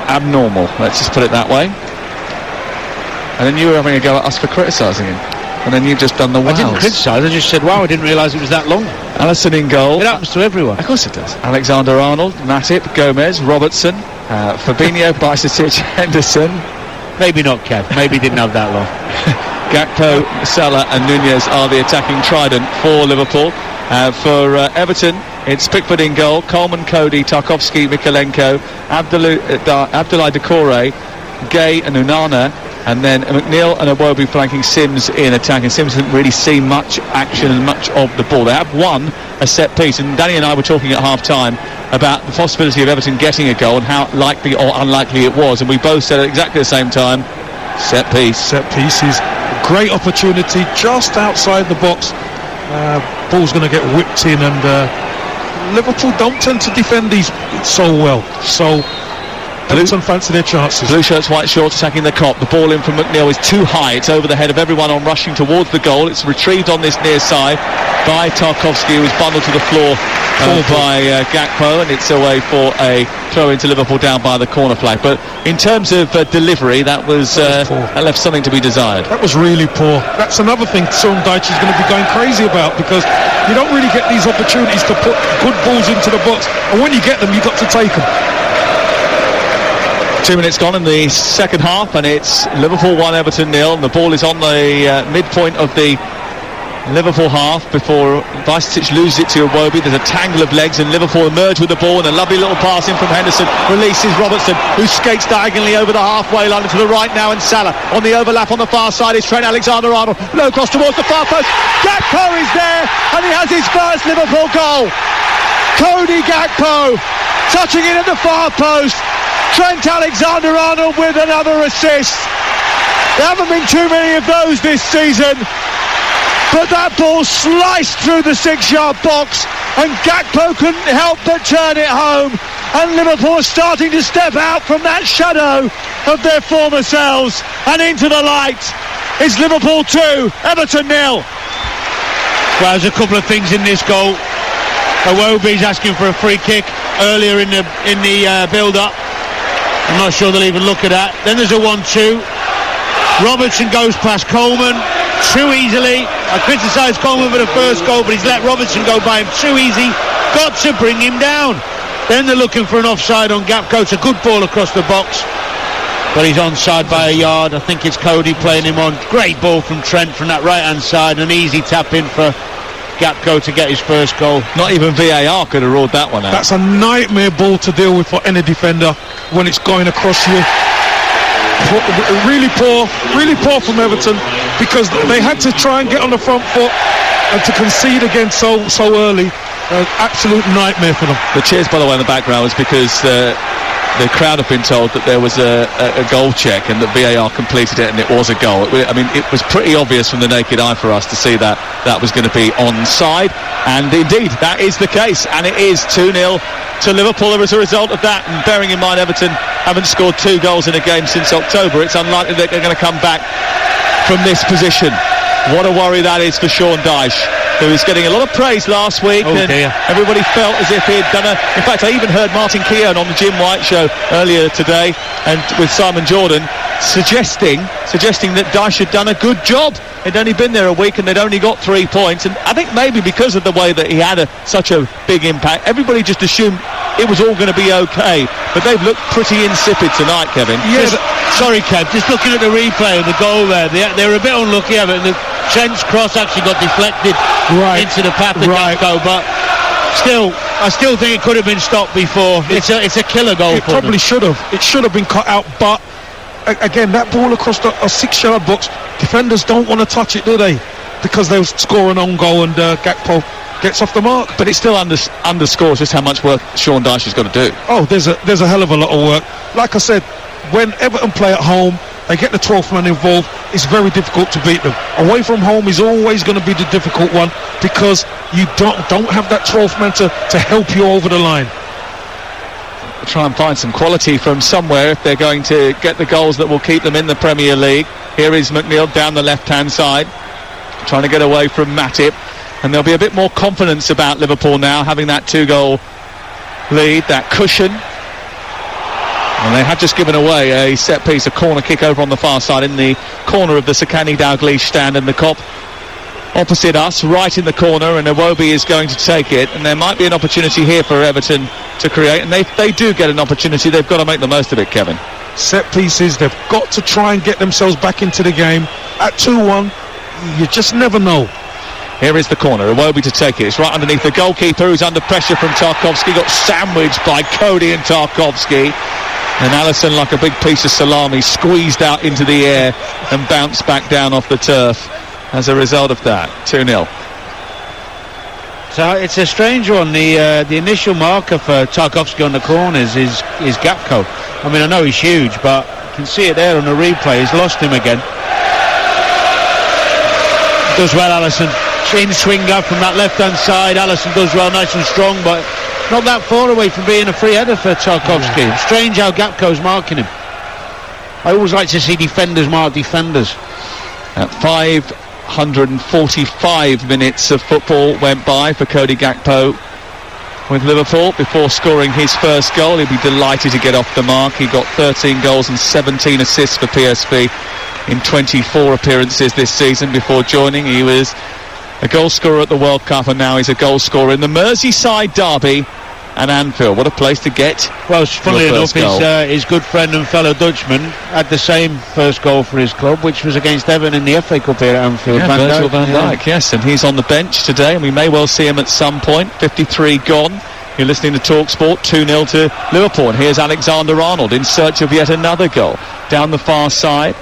Abnormal, let's just put it that way. And then you were having a go at us for criticising him, and then you've just done the wows. I didn't criticise, I just said wow, I didn't realise it was that long. Alisson in goal. It happens to everyone. Of course it does. Alexander-Arnold, Matip, Gomez, Robertson, Fabinho, Bajcetic, Henderson. Maybe not Kev, maybe he didn't have that long. Gakpo, Salah and Nunez are the attacking trident for Liverpool. For Everton, it's Pickford in goal, Coleman, Cody, Tarkowski, Mikalenko, Abdoulaye Doucouré, Gay and Onana, and then McNeil and Iwobi flanking Sims in attack. And Sims didn't really see much action and much of the ball. They have won a set piece, and Danny and I were talking at half-time about the possibility of Everton getting a goal and how likely or unlikely it was, and we both said at exactly the same time, set piece. Set pieces, great opportunity just outside the box. Ball's going to get whipped in, and Liverpool don't tend to defend these so well, so Everton fancy their chances. Blue shirts, white shorts attacking the Kop. The ball in from McNeil is too high. It's over the head of everyone on rushing towards the goal. It's retrieved on this near side by Tarkowski, who is bundled to the floor by Gakpo, and it's away for a throw into Liverpool down by the corner flag. But in terms of delivery, that left something to be desired. That was really poor. That's another thing Sean Dyche is going to be going crazy about, because you don't really get these opportunities to put good balls into the box, and when you get them, you've got to take them. 2 minutes gone in the second half, and it's Liverpool 1, Everton 0, and the ball is on the midpoint of the Liverpool half before Vajcetic loses it to Iwobi. There's a tangle of legs and Liverpool emerge with the ball, and a lovely little pass in from Henderson releases Robertson, who skates diagonally over the halfway line to the right now, and Salah on the overlap on the far side is Trent Alexander-Arnold, low cross towards the far post. Gakpo is there and he has his first Liverpool goal. Cody Gakpo touching it at the far post. Trent Alexander-Arnold with another assist. There haven't been too many of those this season, but that ball sliced through the 6-yard box and Gakpo couldn't help but turn it home, and Liverpool are starting to step out from that shadow of their former selves and into the light. It's Liverpool 2, Everton 0. Well, there's a couple of things in this goal. Iwobi's asking for a free kick earlier in the build-up. I'm not sure they'll even look at that. Then there's a 1-2. Robertson goes past Coleman too easily. I criticised Coleman for the first goal, but he's let Robertson go by him too easy. Got to bring him down. Then they're looking for an offside on Gakpo. It's a good ball across the box, but he's onside by a yard. I think it's Cody playing him on. Great ball from Trent from that right-hand side. An easy tap in for Gakpo to get his first goal. Not even VAR could have ruled that one out. That's a nightmare ball to deal with for any defender when it's going across you. Really poor from Everton, because they had to try and get on the front foot, and to concede again so early, absolute nightmare for them. The cheers, by the way, in the background was because the crowd have been told that there was a goal check and that VAR completed it and it was a goal. I mean, it was pretty obvious from the naked eye for us to see that was going to be onside, and indeed that is the case, and it is 2-0 to Liverpool as a result of that. And bearing in mind Everton haven't scored 2 goals in a game since October, it's unlikely that they're going to come back from this position. What a worry that is for Sean Dyche, who was getting a lot of praise last week, and everybody felt as if he had done in fact, I even heard Martin Keown on the Jim White show earlier today, and with Simon Jordan, suggesting that Dyche had done a good job. He'd only been there a week and they'd only got 3 points, and I think maybe because of the way that he had such a big impact, everybody just assumed it was all going to be okay, but they've looked pretty insipid tonight, Kevin. Sorry, Kev, just looking at the replay of the goal there, they were a bit unlucky of it, and the Trent's cross actually got deflected into the path of Gakpo, but I still think it could have been stopped before. It's a killer goal. It probably should have. It should have been cut out, but again, that ball across a 6-yard box, defenders don't want to touch it, do they? Because they'll score an own goal and Gakpo gets off the mark. But it still underscores just how much work Sean Dyche has got to do. Oh, there's a hell of a lot of work. Like I said, when Everton play at home, they get the 12th man involved, it's very difficult to beat them. Away from home is always going to be the difficult one, because you don't have that 12th man to help you over the line. Try and find some quality from somewhere if they're going to get the goals that will keep them in the Premier League. Here is McNeil down the left-hand side, trying to get away from Matip, and there'll be a bit more confidence about Liverpool now, having that 2-goal lead, that cushion. And they had just given away a set piece, a corner kick over on the far side in the corner of the Sekani Dalglish stand, and the Kop opposite us, right in the corner, and Iwobi is going to take it, and there might be an opportunity here for Everton to create, and they do get an opportunity. They've got to make the most of it, Kevin. Set pieces, they've got to try and get themselves back into the game. At 2-1, you just never know. Here is the corner, Iwobi to take it. It's right underneath the goalkeeper, who's under pressure from Tarkowski. Got sandwiched by Cody and Tarkowski, and Alisson, like a big piece of salami, squeezed out into the air and bounced back down off the turf as a result of that. 2-0. So it's a strange one. The initial marker for Tarkowski on the corners is Gakpo. I mean, I know he's huge, but you can see it there on the replay. He's lost him again. Does well, Alisson. In swinger from that left-hand side. Alisson does well, nice and strong, but not that far away from being a free header for Tarkowski. Yeah. Strange how Gakpo's marking him. I always like to see defenders mark defenders. 545 minutes of football went by for Cody Gakpo with Liverpool before scoring his first goal. He'll be delighted to get off the mark. He got 13 goals and 17 assists for PSV in 24 appearances this season before joining. He was a goal scorer at the World Cup, and now he's a goal scorer in the Merseyside derby and Anfield. What a place to get. Well, funnily your enough, first goal. his good friend and fellow Dutchman had the same first goal for his club, which was against Everton in the FA Cup here at Anfield. Yeah, Virgil van Dijk, yes, and he's on the bench today, and we may well see him at some point. 53 gone. You're listening to TalkSport. 2-0 to Liverpool, and here's Alexander-Arnold in search of yet another goal down the far side.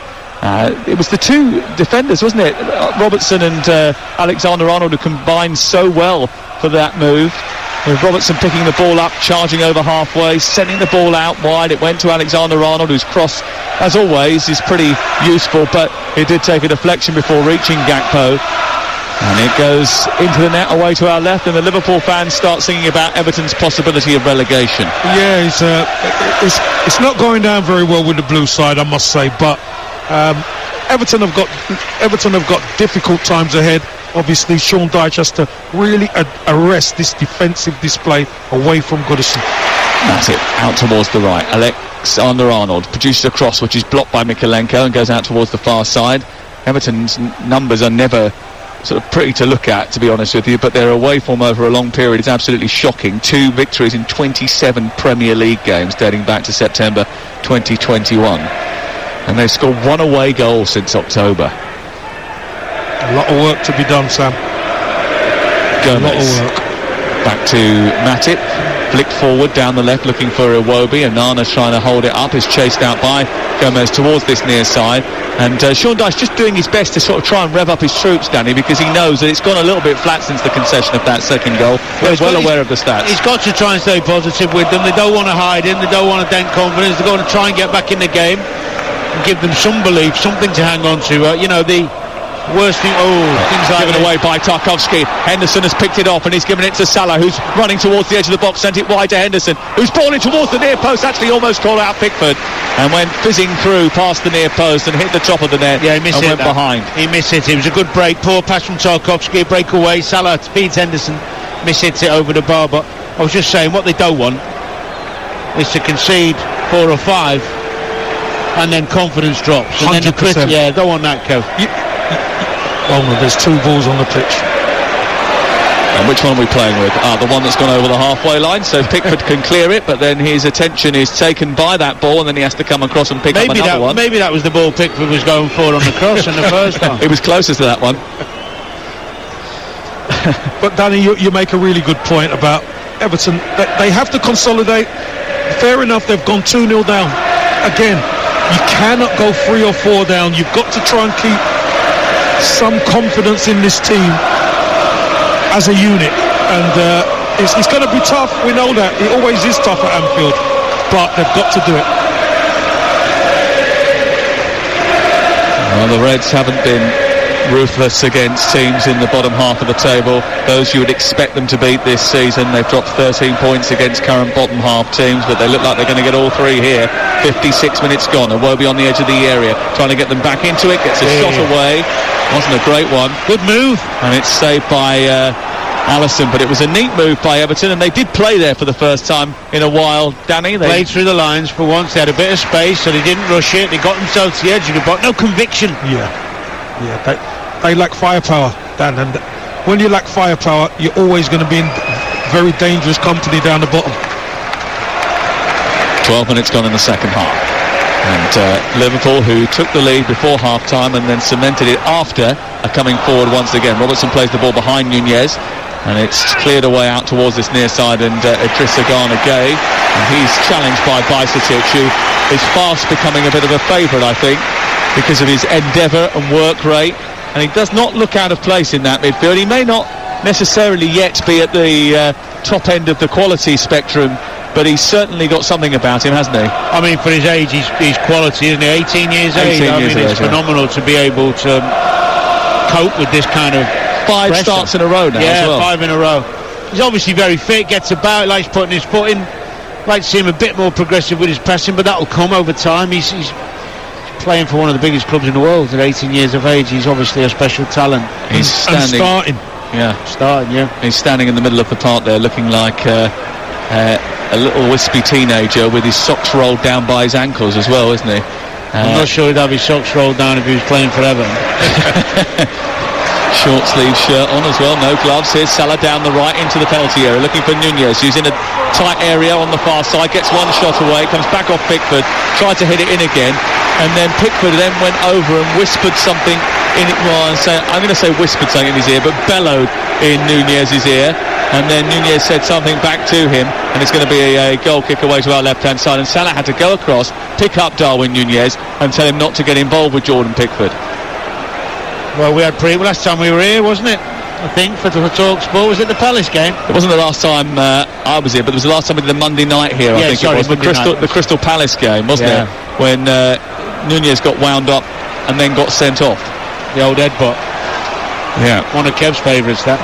It was the two defenders, wasn't it? Robertson and Alexander-Arnold, who combined so well for that move. With Robertson picking the ball up, charging over halfway, sending the ball out wide. It went to Alexander-Arnold, whose cross, as always, is pretty useful, but it did take a deflection before reaching Gakpo. And it goes into the net away to our left, and the Liverpool fans start singing about Everton's possibility of relegation. Yeah, it's not going down very well with the blue side, I must say, but Everton have got difficult times ahead. Obviously, Sean Dyche has to really arrest this defensive display away from Goodison. That's it, out towards the right. Alexander-Arnold produces a cross which is blocked by Mikalenko and goes out towards the far side. Everton's numbers are never sort of pretty to look at, to be honest with you, but their away form over a long period is absolutely shocking. 2 victories in 27 Premier League games dating back to September 2021. And they've scored 1 away goal since October. A lot of work to be done, Sam. Gomez. A lot of work. Back to Matip. Flicked forward down the left looking for Iwobi, and Nana's trying to hold it up. Is chased out by Gomez towards this near side, and Sean Dyche just doing his best to sort of try and rev up his troops, Danny, because he knows that it's gone a little bit flat since the concession of that second goal. We're well aware of the stats. He's got to try and stay positive with them. They don't want to hide in, they don't want to dent confidence. They're going to try and get back in the game and give them some belief, something to hang on to. The worst thing, things like given away by Tarkowski. Henderson has picked it off and he's given it to Salah, who's running towards the edge of the box, sent it wide to Henderson, who's balled it towards the near post, actually almost caught out Pickford, and went fizzing through past the near post and hit the top of the net. Yeah, he missed and went behind. He missed it. It was a good break, poor pass from Tarkowski, breakaway. Salah feeds Henderson, mishits it over the bar. But I was just saying, what they don't want is to concede 4 or 5 and then confidence drops, and 100%. then don't want that, Kev. Oh no, there's 2 balls on the pitch. And which one are we playing with? The one that's gone over the halfway line, so Pickford can clear it, but then his attention is taken by that ball, and then he has to come across and pick up another one. Maybe that was the ball Pickford was going for on the cross in the first time. It was closest to that one. But Danny, you make a really good point about Everton. They have to consolidate. Fair enough, they've gone 2-0 down. Again, you cannot go 3 or 4 down. You've got to try and keep some confidence in this team as a unit, and it's going to be tough. We know that it always is tough at Anfield, but they've got to do it. Well, the Reds haven't been ruthless against teams in the bottom half of the table, those you would expect them to beat this season. They've dropped 13 points against current bottom half teams, but they look like they're going to get all 3 here. 56 minutes gone, Iwobi on the edge of the area, trying to get them back into it, gets a shot away. Wasn't a great one. Good move. And it's saved by Alisson, but it was a neat move by Everton, and they did play there for the first time in a while, Danny. They played through the lines for once. They had a bit of space, so they didn't rush it. They got themselves to the edge of the box. No conviction. They lack firepower, Dan, and when you lack firepower, you're always going to be in very dangerous company down the bottom. 12 minutes gone in the second half, and Liverpool, who took the lead before half-time and then cemented it after, are coming forward once again. Robertson plays the ball behind Nunez, and it's cleared away out towards this near side, and Idrissa Gana Gueye, and he's challenged by Bajcetic, who is fast becoming a bit of a favourite, I think, because of his endeavour and work rate, and he does not look out of place in that midfield. He may not necessarily yet be at the top end of the quality spectrum, but he's certainly got something about him, hasn't he? I mean, for his age, he's quality, isn't he? 18 years age. It's phenomenal to be able to cope with this kind of 5 pressure. Starts in a row now as well. 5 in a row. He's obviously very fit, gets about, likes putting his foot in. Like to see him a bit more progressive with his pressing, but that'll come over time. He's playing for one of the biggest clubs in the world at 18 years of age. He's obviously a special talent. He's standing. He's standing in the middle of the park there, looking like a little wispy teenager with his socks rolled down by his ankles as well, isn't he? I'm not sure he'd have his socks rolled down if he was playing for Everton. Short sleeve shirt on as well, no gloves. Here's Salah down the right into the penalty area, looking for Nunez, who's in a tight area on the far side, gets one shot away, comes back off Pickford, tried to hit it in again, and then Pickford then went over and whispered something in it. Well, I'm going to say whispered something in his ear, but bellowed in Nunez's ear, and then Nunez said something back to him, and it's going to be a goal kick away to our left-hand side, and Salah had to go across, pick up Darwin Nunez, and tell him not to get involved with Jordan Pickford. Well, we had last time we were here, wasn't it? I think for Talk Sport. Was it the Palace game? It wasn't the last time I was here, but it was the last time we did the Monday night here. I think it was the Crystal Palace game, wasn't it? When Nunez got wound up and then got sent off. The old headbutt. Yeah, one of Kev's favourites. That.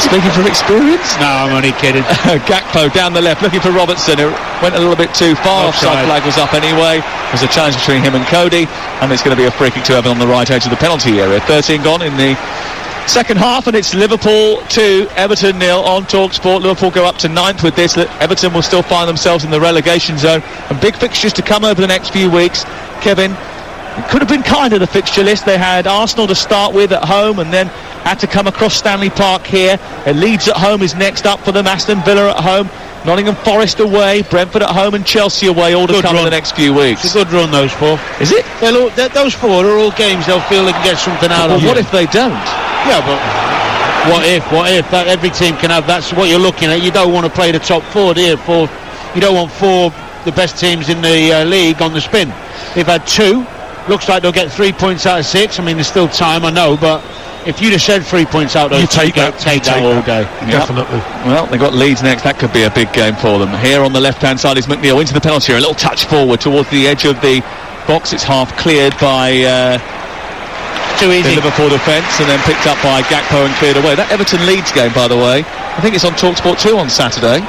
Speaking from experience? No, I'm only kidding. Gakpo down the left, looking for Robertson, who went a little bit too far. Offside flag was up anyway. There's a challenge between him and Cody, and it's going to be a free kick to Everton on the right edge of the penalty area. 13 gone in the second half, and it's Liverpool 2, Everton 0 on TalkSport. Liverpool go up to 9th with this. Everton will still find themselves in the relegation zone, and big fixtures to come over the next few weeks. Kevin, it could have been kinder, the fixture list. They had Arsenal to start with at home, and then had to come across Stanley Park here. Leeds at home is next up for them. Aston Villa at home, Nottingham Forest away, Brentford at home, and Chelsea away, all to come in the next few weeks. It's a good run, those four. Is it? Those four are all games they'll feel they can get something out of. Well, what if they don't? Yeah, but what if? That every team can have. That's what you're looking at. You don't want to play the top four, do you? You don't want four the best teams in the league on the spin. They've had two. Looks like they'll get 3 points out of 6. I mean, there's still time, I know, but if you'd have said 3 points out of those, you take that all day. Definitely. Well, they've got Leeds next. That could be a big game for them. Here on the left-hand side is McNeil into the penalty area. A little touch forward towards the edge of the box. It's half cleared by too easy. the Liverpool defence, and then picked up by Gakpo and cleared away. That Everton Leeds game, by the way, I think it's on TalkSport 2 on Saturday.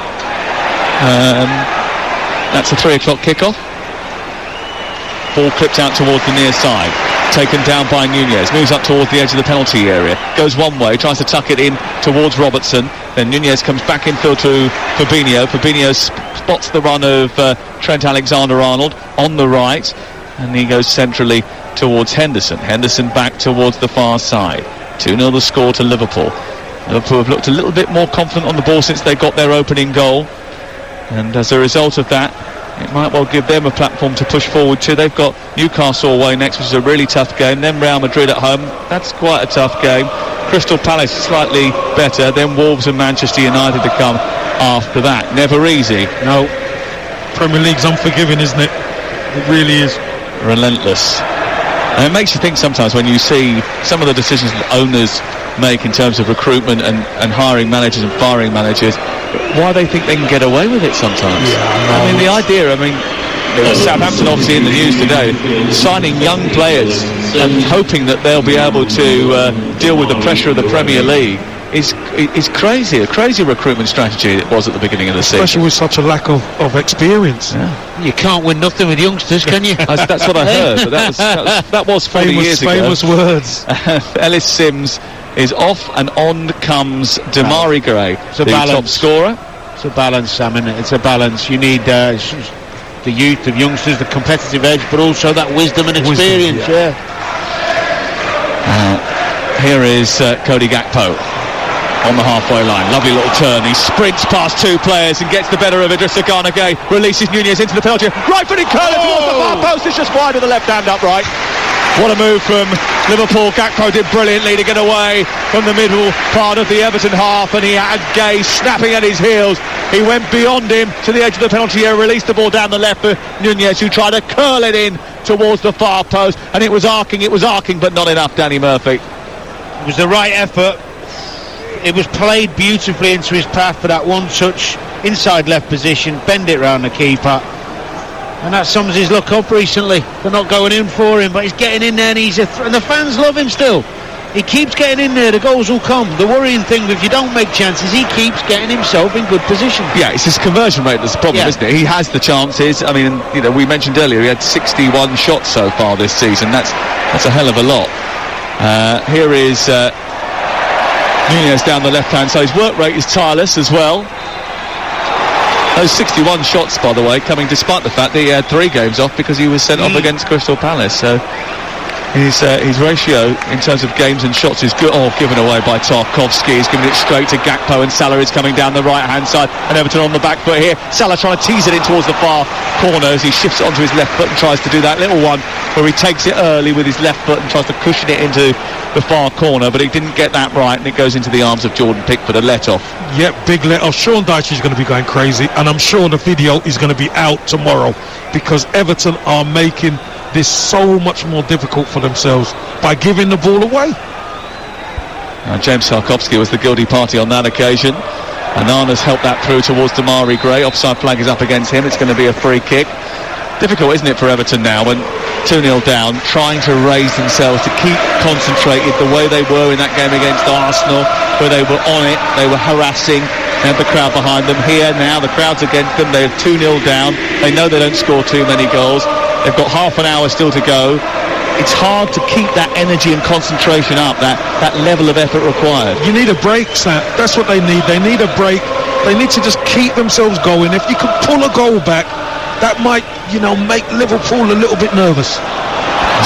That's a 3 o'clock kickoff. Ball clipped out towards the near side, taken down by Nunez, moves up towards the edge of the penalty area, goes one way, tries to tuck it in towards Robertson, then Nunez comes back infield to Fabinho. Fabinho spots the run of Trent Alexander-Arnold on the right, and he goes centrally towards Henderson. Henderson back towards the far side. 2-0 the score to Liverpool. Liverpool have looked a little bit more confident on the ball since they got their opening goal, and as a result of that, it might well give them a platform to push forward to. They've got Newcastle away next, which is a really tough game, then Real Madrid at home. That's quite a tough game. Crystal Palace slightly better, then Wolves and Manchester United to come after that. Never easy. No. Premier League's unforgiving, isn't it? It really is. Relentless. And it makes you think sometimes when you see some of the decisions that owners make in terms of recruitment and hiring managers and firing managers, why they think they can get away with it sometimes. I mean, the idea, Southampton obviously in the news today, signing young players and hoping that they'll be able to deal with the pressure of the Premier League is crazy. A crazy recruitment strategy it was at the beginning of the season. Especially with such a lack of experience. Yeah. You can't win nothing with youngsters, can you? That's what I heard, but that was 40 years ago. Famous words. Ellis Sims is off, and on comes Damari Gray, the top scorer. It's a balance, Sam, isn't it? It's a balance. You need the youth of youngsters, the competitive edge, but also that wisdom and experience. Here is Cody Gakpo on the halfway line. Lovely little turn. He sprints past two players and gets the better of Idrissa Gana Gueye. Releases Nunez into the penalty. Right-footed curler towards the far post. It's just wide with the left hand upright. What a move from Liverpool. Gakpo did brilliantly to get away from the middle part of the Everton half, and he had Gueye snapping at his heels. He went beyond him to the edge of the penalty area, released the ball down the left for Nunez, who tried to curl it in towards the far post, and it was arcing, but not enough, Danny Murphy. It was the right effort. It was played beautifully into his path for that one touch inside left position, bend it round the keeper, and that sums his luck up recently. They're not going in for him, but he's getting in there, and and the fans love him still. He keeps getting in there, the goals will come. The worrying thing, if you don't make chances, he keeps getting himself in good position. Yeah, it's his conversion rate that's the problem, isn't it? He has the chances. I mean, we mentioned earlier he had 61 shots so far this season. That's a hell of a lot. Here is Nunez down the left-hand side. His work rate is tireless as well. Those 61 shots, by the way, coming despite the fact that he had 3 games off because he was sent off against Crystal Palace. So His ratio in terms of games and shots is good. Oh, given away by Tarkowski. He's giving it straight to Gakpo, and Salah is coming down the right-hand side, and Everton on the back foot here. Salah trying to tease it in towards the far corner as he shifts it onto his left foot and tries to do that little one where he takes it early with his left foot and tries to cushion it into the far corner, but he didn't get that right, and it goes into the arms of Jordan Pickford, a let-off. Yep, big let-off. Sean Dyche is going to be going crazy, and I'm sure the video is going to be out tomorrow, because Everton are making this so much more difficult for themselves by giving the ball away. James Tarkowski was the guilty party on that occasion. Anana's helped that through towards Damari Gray. Offside flag is up against him. It's going to be a free kick. Difficult, isn't it, for Everton now when 2-0 down, trying to raise themselves, to keep concentrated the way they were in that game against Arsenal, where they were on it, they were harassing, they had the crowd behind them. Here now, the crowd's against them, they're 2-0 down, they know they don't score too many goals, they've got half an hour still to go. It's hard to keep that energy and concentration up, that level of effort required. You need a break, Sam. That's what they need. They need a break. They need to just keep themselves going. If you can pull a goal back, that might, make Liverpool a little bit nervous.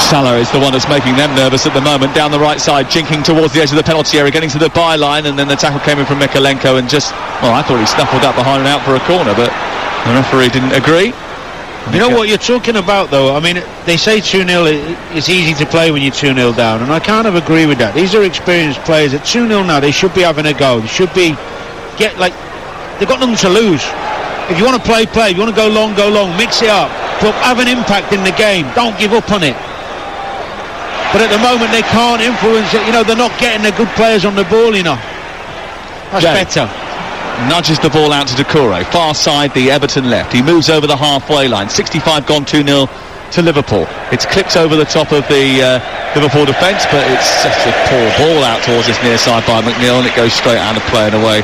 Salah is the one that's making them nervous at the moment. Down the right side, jinking towards the edge of the penalty area, getting to the byline, and then the tackle came in from Mykolenko, and I thought he snuffled up behind and out for a corner, but the referee didn't agree. You know what you're talking about, though? I mean, they say 2-0, it's easy to play when you're 2-0 down, and I kind of agree with that. These are experienced players. At 2-0 now, they should be having a go. They should be, they've got nothing to lose. If you want to play, play. If you want to go long, mix it up. But have an impact in the game. Don't give up on it. But at the moment, they can't influence it. They're not getting the good players on the ball, That's better. Nudges the ball out to Doucouré, far side, the Everton left. He moves over the halfway line. 65 gone, 2-0 to Liverpool. It's clipped over the top of the Liverpool defence, but it's such a poor ball out towards this near side by McNeil, and it goes straight out of play and away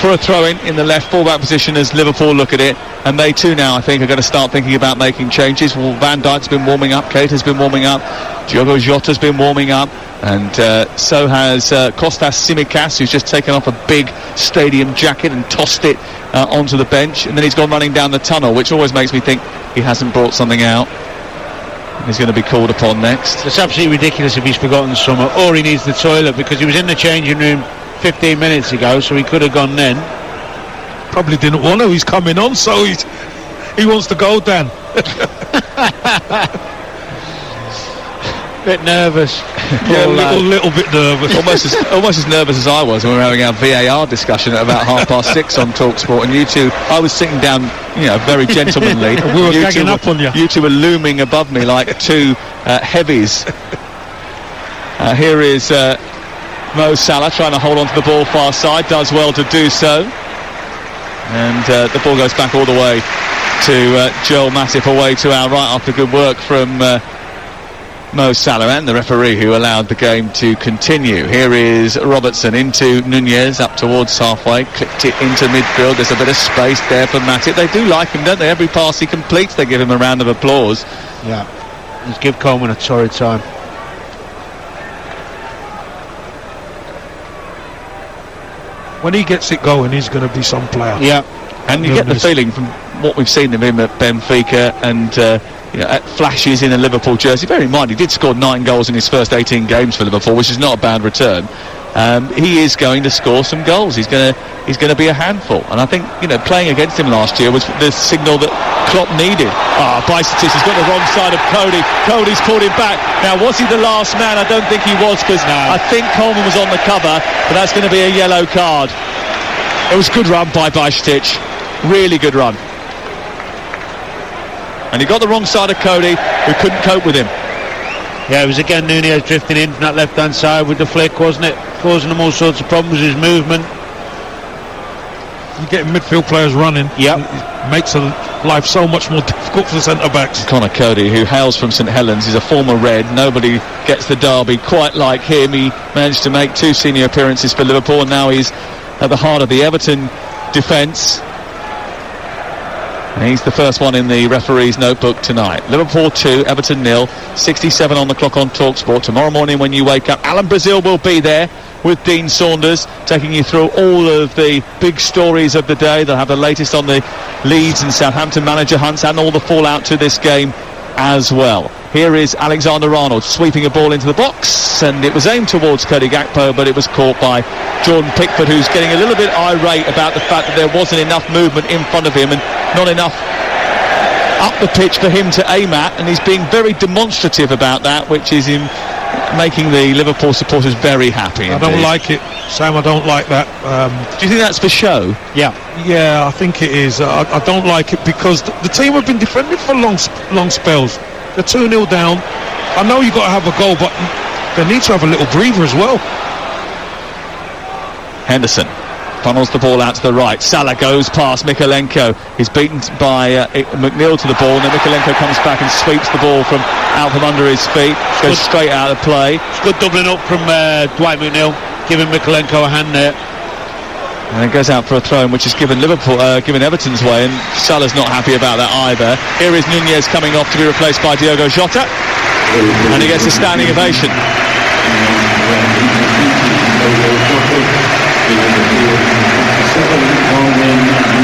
for a throw-in in the left full-back position as Liverpool look at it. And they too now, I think, are going to start thinking about making changes. Well, Van Dijk's been warming up, Keita's been warming up, Diogo Jota's been warming up, and so has Kostas Tsimikas, who's just taken off a big stadium jacket and tossed it onto the bench, and then he's gone running down the tunnel, which always makes me think he hasn't brought something out. He's going to be called upon next. It's absolutely ridiculous if he's forgotten something, or he needs the toilet, because he was in the changing room 15 minutes ago, so he could have gone then. Probably didn't want to. He's coming on, so he wants to go, Dan. Bit nervous. Yeah, a little bit nervous. almost as nervous as I was when we were having our VAR discussion at about 6:30 on TalkSport, and you two, I was sitting down, very gentlemanly. We were gagging up on you. You two were looming above me like two heavies. Here is Mo Salah trying to hold on to the ball far side, does well to do so, and the ball goes back all the way to Joel Matip, away to our right after good work from Mo Salah and the referee, who allowed the game to continue. Here is Robertson into Nunez, up towards halfway, clipped it into midfield. There's a bit of space there for Matip. They do like him, don't they? Every pass he completes, they give him a round of applause. Yeah, let's give Coleman a torrid time. When he gets it going, he's going to be some player. Yeah, and you get the feeling from what we've seen of him at Benfica and at flashes in a Liverpool jersey. Bear in mind, he did score 9 goals in his first 18 games for Liverpool, which is not a bad return. He is going to score some goals. He's going to be a handful, and I think playing against him last year was the signal that Klopp needed. Bajcetic has got the wrong side of Cody. Cody's pulled him back. Now, was he the last man? I don't think he was, because I think Coleman was on the cover, but that's going to be a yellow card. It was a good run by Bajcetic, really good run, and he got the wrong side of Cody, who couldn't cope with him. Yeah, it was again Nunez drifting in from that left-hand side with the flick, wasn't it? Causing them all sorts of problems with his movement. You get midfield players running. Yep. It makes life so much more difficult for the centre-backs. Connor Cody, who hails from St Helens, is a former Red. Nobody gets the derby quite like him. He managed to make 2 senior appearances for Liverpool, and now he's at the heart of the Everton defence. And he's the first one in the referee's notebook tonight. Liverpool 2, Everton 0, 67 on the clock on TalkSport. Tomorrow morning when you wake up, Alan Brazil will be there with Dean Saunders, taking you through all of the big stories of the day. They'll have the latest on the Leeds and Southampton manager hunts and all the fallout to this game as well. Here is Alexander-Arnold sweeping a ball into the box, and it was aimed towards Cody Gakpo, but it was caught by Jordan Pickford, who's getting a little bit irate about the fact that there wasn't enough movement in front of him and not enough up the pitch for him to aim at, and he's being very demonstrative about that, which is him making the Liverpool supporters very happy. I don't like it, Sam. I don't like that. Do you think that's for show? Yeah, I think it is. I don't like it because the team have been defending for long spells. They're 2-0 down. I know you've got to have a goal, but they need to have a little breather as well. Henderson funnels the ball out to the right. Salah goes past Mykolenko. He's beaten by McNeil to the ball, and then Mykolenko comes back and sweeps the ball out from under his feet. Goes straight out of play. It's good doubling up from Dwight McNeil, giving Mykolenko a hand there. And it goes out for a throw, which is given Everton's way, and Salah's not happy about that either. Here is Nunez coming off to be replaced by Diogo Jota, and he gets a standing ovation.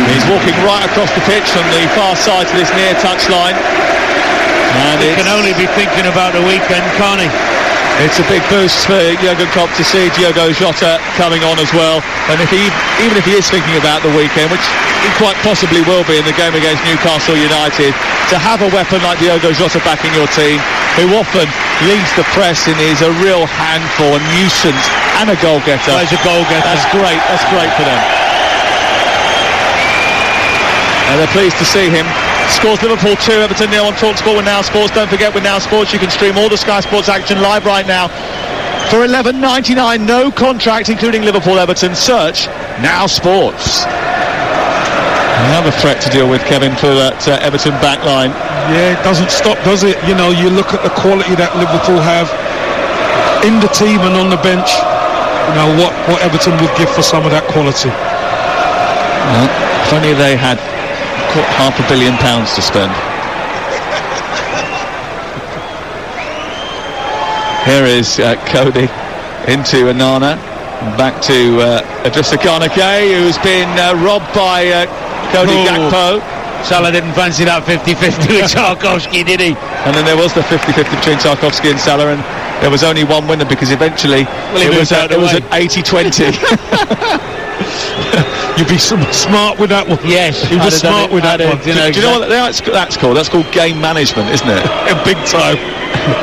He's walking right across the pitch on the far side to this near touchline, and he can only be thinking about the weekend, can't he? It's a big boost for Jurgen Klopp to see Diogo Jota coming on as well, and even if he is thinking about the weekend, which he quite possibly will be in the game against Newcastle United, to have a weapon like Diogo Jota back in your team, who often leads the press and is a real handful, a nuisance, and a goal getter. He's a goal getter. That's great for them. And they're pleased to see him. Scores Liverpool 2, Everton 0 on TalkSport with Now Sports. Don't forget, with Now Sports you can stream all the Sky Sports action live right now for $11.99, no contract, including Liverpool-Everton. Search Now Sports. Another threat to deal with, Kevin, for that Everton back line. Yeah, it doesn't stop, does it? You know, you look at the quality that Liverpool have in the team and on the bench. You know, what Everton would give for some of that quality. Well, if only they had £500 million to spend. Here is Cody into Onana, back to Idrissa Gana Gueye, who's been robbed by Cody Gakpo. Salah didn't fancy that 50-50 with Tarkowski, did he? And then there was the 50-50 between Tarkowski and Salah, and there was only one winner because eventually it was an 80-20. You'd be smart with that one. Yes, you'd be smart with that one. Do you know what that's called? That's called game management, isn't it? Big time.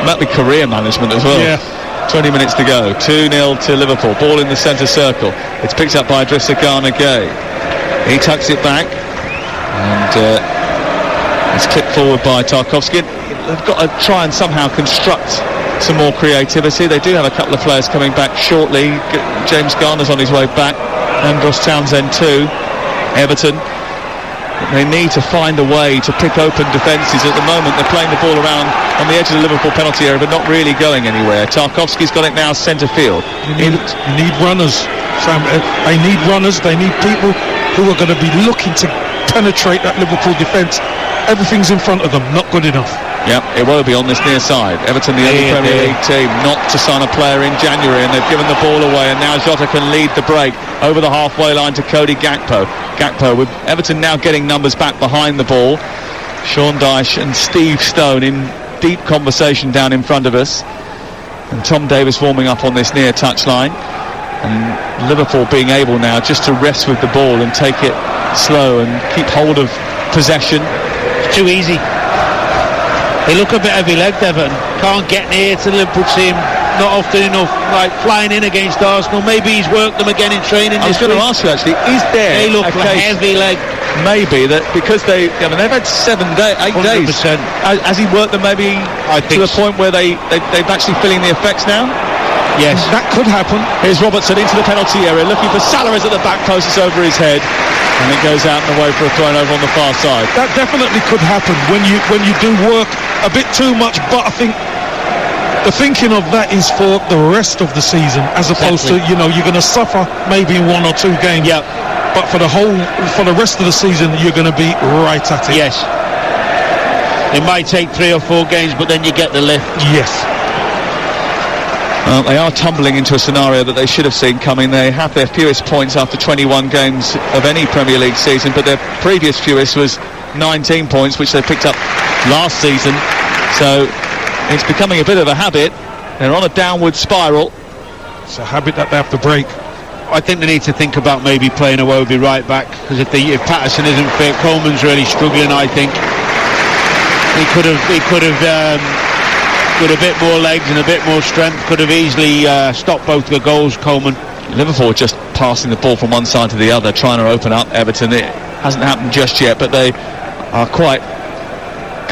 Might be career management as well. Yeah. 20 minutes to go. 2-0 to Liverpool. Ball in the centre circle. It's picked up by Idrissa Gana Gueye. He tucks it back, and it's clipped forward by Tarkowski. They've got to try and somehow construct some more creativity. They do have a couple of players coming back shortly. James Garner's on his way back. Andros Townsend too. Everton, they need to find a way to pick open defences. At the moment they're playing the ball around on the edge of the Liverpool penalty area but not really going anywhere. Tarkowski's got it now centre field. You need runners, Sam. They need runners. They need people who are going to be looking to penetrate that Liverpool defence. Everything's in front of them, not good enough. Yep, it will be on this near side. Everton, the only Premier League team not to sign a player in January, and they've given the ball away, and now Jota can lead the break over the halfway line to Cody Gakpo. Gakpo, with Everton now getting numbers back behind the ball. Sean Dyche and Steve Stone in deep conversation down in front of us, and Tom Davis warming up on this near touchline, and Liverpool being able now just to rest with the ball and take it slow and keep hold of possession. It's too easy. They look a bit heavy-legged, Everton. Can't get near to the Liverpool team, not often enough. Like flying in against Arsenal. Maybe he's worked them again in training. I was going to ask you actually, is there they look heavy-legged? Maybe that because they've had 8 days. Has he worked them maybe to the point where they've actually feeling the effects now? Yes, that could happen. Here's Robertson into the penalty area, looking for Salah. Is at the back post, it's over his head, and it goes out and away for a throw over on the far side. That definitely could happen when you do work a bit too much, but I think the thinking of that is for the rest of the season, as opposed to you're going to suffer maybe in 1 or 2 games. Yep. But for the rest of the season, you're going to be right at it. Yes. It might take 3 or 4 games, but then you get the lift. Yes. They are tumbling into a scenario that they should have seen coming. They have their fewest points after 21 games of any Premier League season, but their previous fewest was 19 points, which they picked up last season. So it's becoming a bit of a habit. They're on a downward spiral. It's a habit that they have to break. I think they need to think about maybe playing Iwobi right back, because if Patterson isn't fit, Coleman's really struggling. I think he could have with a bit more legs and a bit more strength, could have easily stopped both the goals. Coleman. Liverpool just passing the ball from one side to the other, trying to open up Everton. It hasn't happened just yet, but they are quite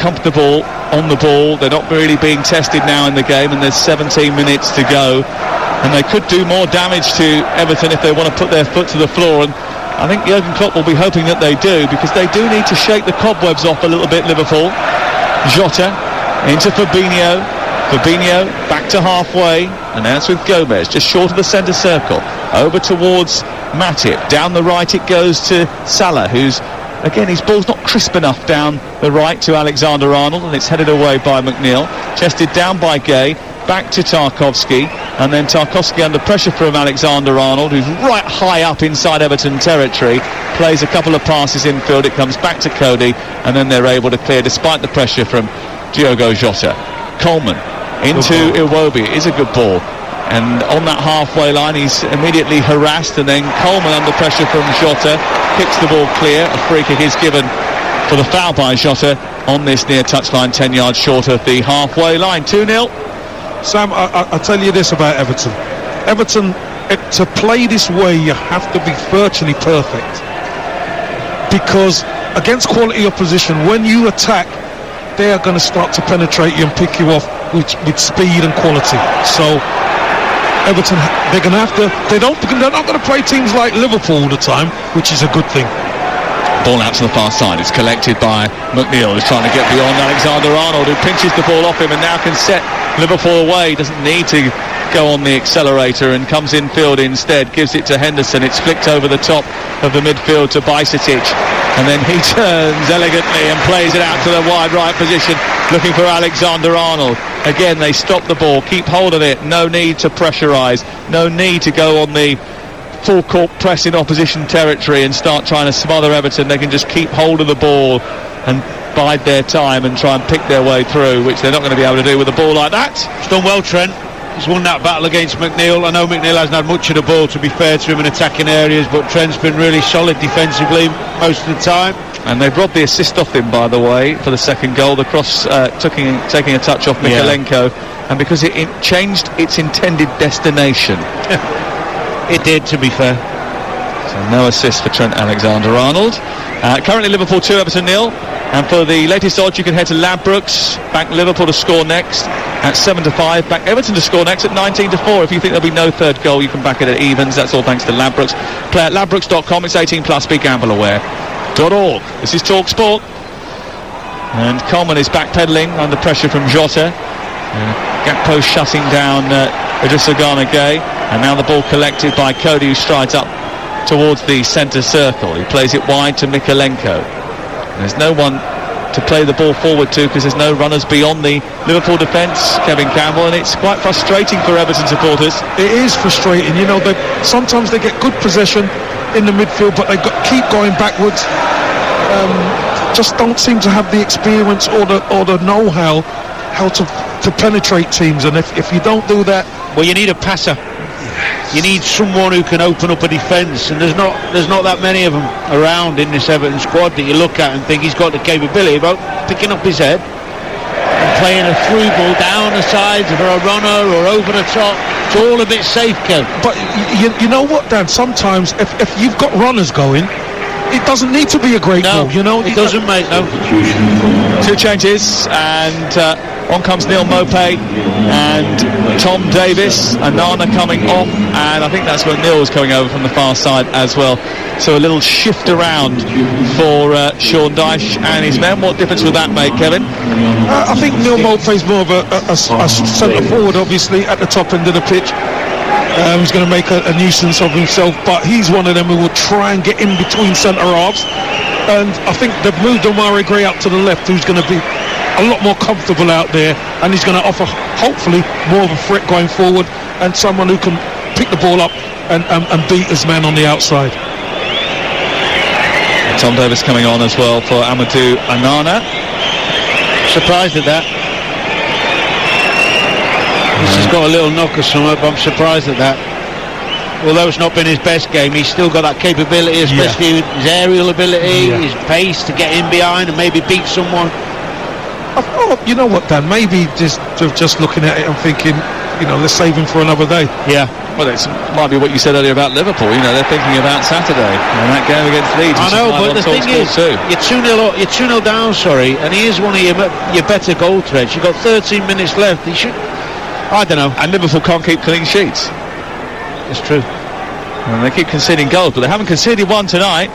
comfortable on the ball. They're not really being tested now in the game, and there's 17 minutes to go, and they could do more damage to Everton if they want to put their foot to the floor. And I think Jurgen Klopp will be hoping that they do, because they do need to shake the cobwebs off a little bit. Liverpool. Jota into Fabinho back to halfway, and now it's with Gomez just short of the centre circle, over towards Matip. Down the right it goes to Salah, who's again, his ball's not crisp enough down the right to Alexander-Arnold, and it's headed away by McNeil. Chested down by Gay, back to Tarkowski, and then Tarkowski under pressure from Alexander-Arnold, who's right high up inside Everton territory, plays a couple of passes infield, it comes back to Cody, and then they're able to clear despite the pressure from Diogo Jota. Coleman into Iwobi. It is a good ball, and on that halfway line he's immediately harassed, and then Coleman under pressure from Jota kicks the ball clear. A free kick is given for the foul by Jota on this near touchline, 10 yards short of the halfway line. 2-0. Sam, I'll tell you this about Everton. To play this way, you have to be virtually perfect, because against quality opposition, when you attack, they are going to start to penetrate you and pick you off with speed and quality. So Everton, they're going to have to. They're not going to play teams like Liverpool all the time, which is a good thing. Ball out to the far side. It's collected by McNeil, who's trying to get beyond Alexander-Arnold, who pinches the ball off him and now can set Liverpool away. Doesn't need to go on the accelerator and comes infield instead. Gives it to Henderson. It's flicked over the top of the midfield to Bajcetic, and then he turns elegantly and plays it out to the wide right position, looking for Alexander-Arnold. Again, they stop the ball, keep hold of it. No need to pressurise. No need to go on the full court press in opposition territory and start trying to smother Everton. They can just keep hold of the ball and bide their time and try and pick their way through, which they're not going to be able to do with a ball like that. He's done well, Trent. He's won that battle against McNeil. I know McNeil hasn't had much of the ball, to be fair to him, in attacking areas, but Trent's been really solid defensively most of the time. And they've robbed the assist off him, by the way, for the second goal. The cross taking a touch off Mikalenko, and because it changed its intended destination. It did, to be fair. So no assist for Trent Alexander-Arnold. Currently Liverpool 2, Everton 0. And for the latest odds, you can head to Ladbrokes. Back Liverpool to score next at 7-5. Back Everton to score next at 19-4. If you think there'll be no third goal, you can back it at evens. That's all thanks to Ladbrokes. Play at ladbrokes.com. It's 18 plus. Be gamble aware.org. This is Talk Sport. And Coleman is backpedaling under pressure from Jota. Gakpo shutting down Idrissa Gana Gueye. And now the ball collected by Cody, who strides up towards the centre circle. He plays it wide to Mikalenko. There's no one to play the ball forward to, because there's no runners beyond the Liverpool defence, Kevin Campbell, and it's quite frustrating for Everton supporters. It is frustrating, you know. Sometimes they get good possession in the midfield, but they keep going backwards. Just don't seem to have the experience or the know-how how to penetrate teams, and if you don't do that, well, you need a passer. You need someone who can open up a defence, and there's not that many of them around in this Everton squad that you look at and think he's got the capability of picking up his head and playing a through ball down the sides for a runner or over the top. It's all a bit safe, Kev. But you know what, Dan? Sometimes if you've got runners going, it doesn't need to be a great goal. You know, it doesn't, mate. No. Two changes, and on comes Neil Maupay and Tom Davis. Anana coming off, and I think that's when Neil was coming over from the far side as well. So a little shift around for Sean Dyche and his men. What difference will that make, Kevin? I think Neil Maupay's more of a centre forward, obviously, at the top end of the pitch. He's going to make a nuisance of himself, but he's one of them who will try and get in between centre halves. And I think they've moved Omari Gray up to the left, who's going to be a lot more comfortable out there, and he's going to offer, hopefully, more of a threat going forward, and someone who can pick the ball up and beat his man on the outside. Tom Davis coming on as well for Amadou Onana. Surprised at that. He's got a little knock or something, but I'm surprised at that. Although it's not been his best game, he's still got that capability, especially his aerial ability, his pace to get in behind and maybe beat someone. Oh, you know what, Dan? Maybe just looking at it and thinking, let's save him for another day. Yeah. Well, it might be what you said earlier about Liverpool. They're thinking about Saturday and that game against Leeds. I know, but the thing is, you're 2-0 down, and he is one of your better goal threats. You've got 13 minutes left. He should. I don't know. And Liverpool can't keep clean sheets. It's true. And they keep conceding goals, but they haven't conceded one tonight,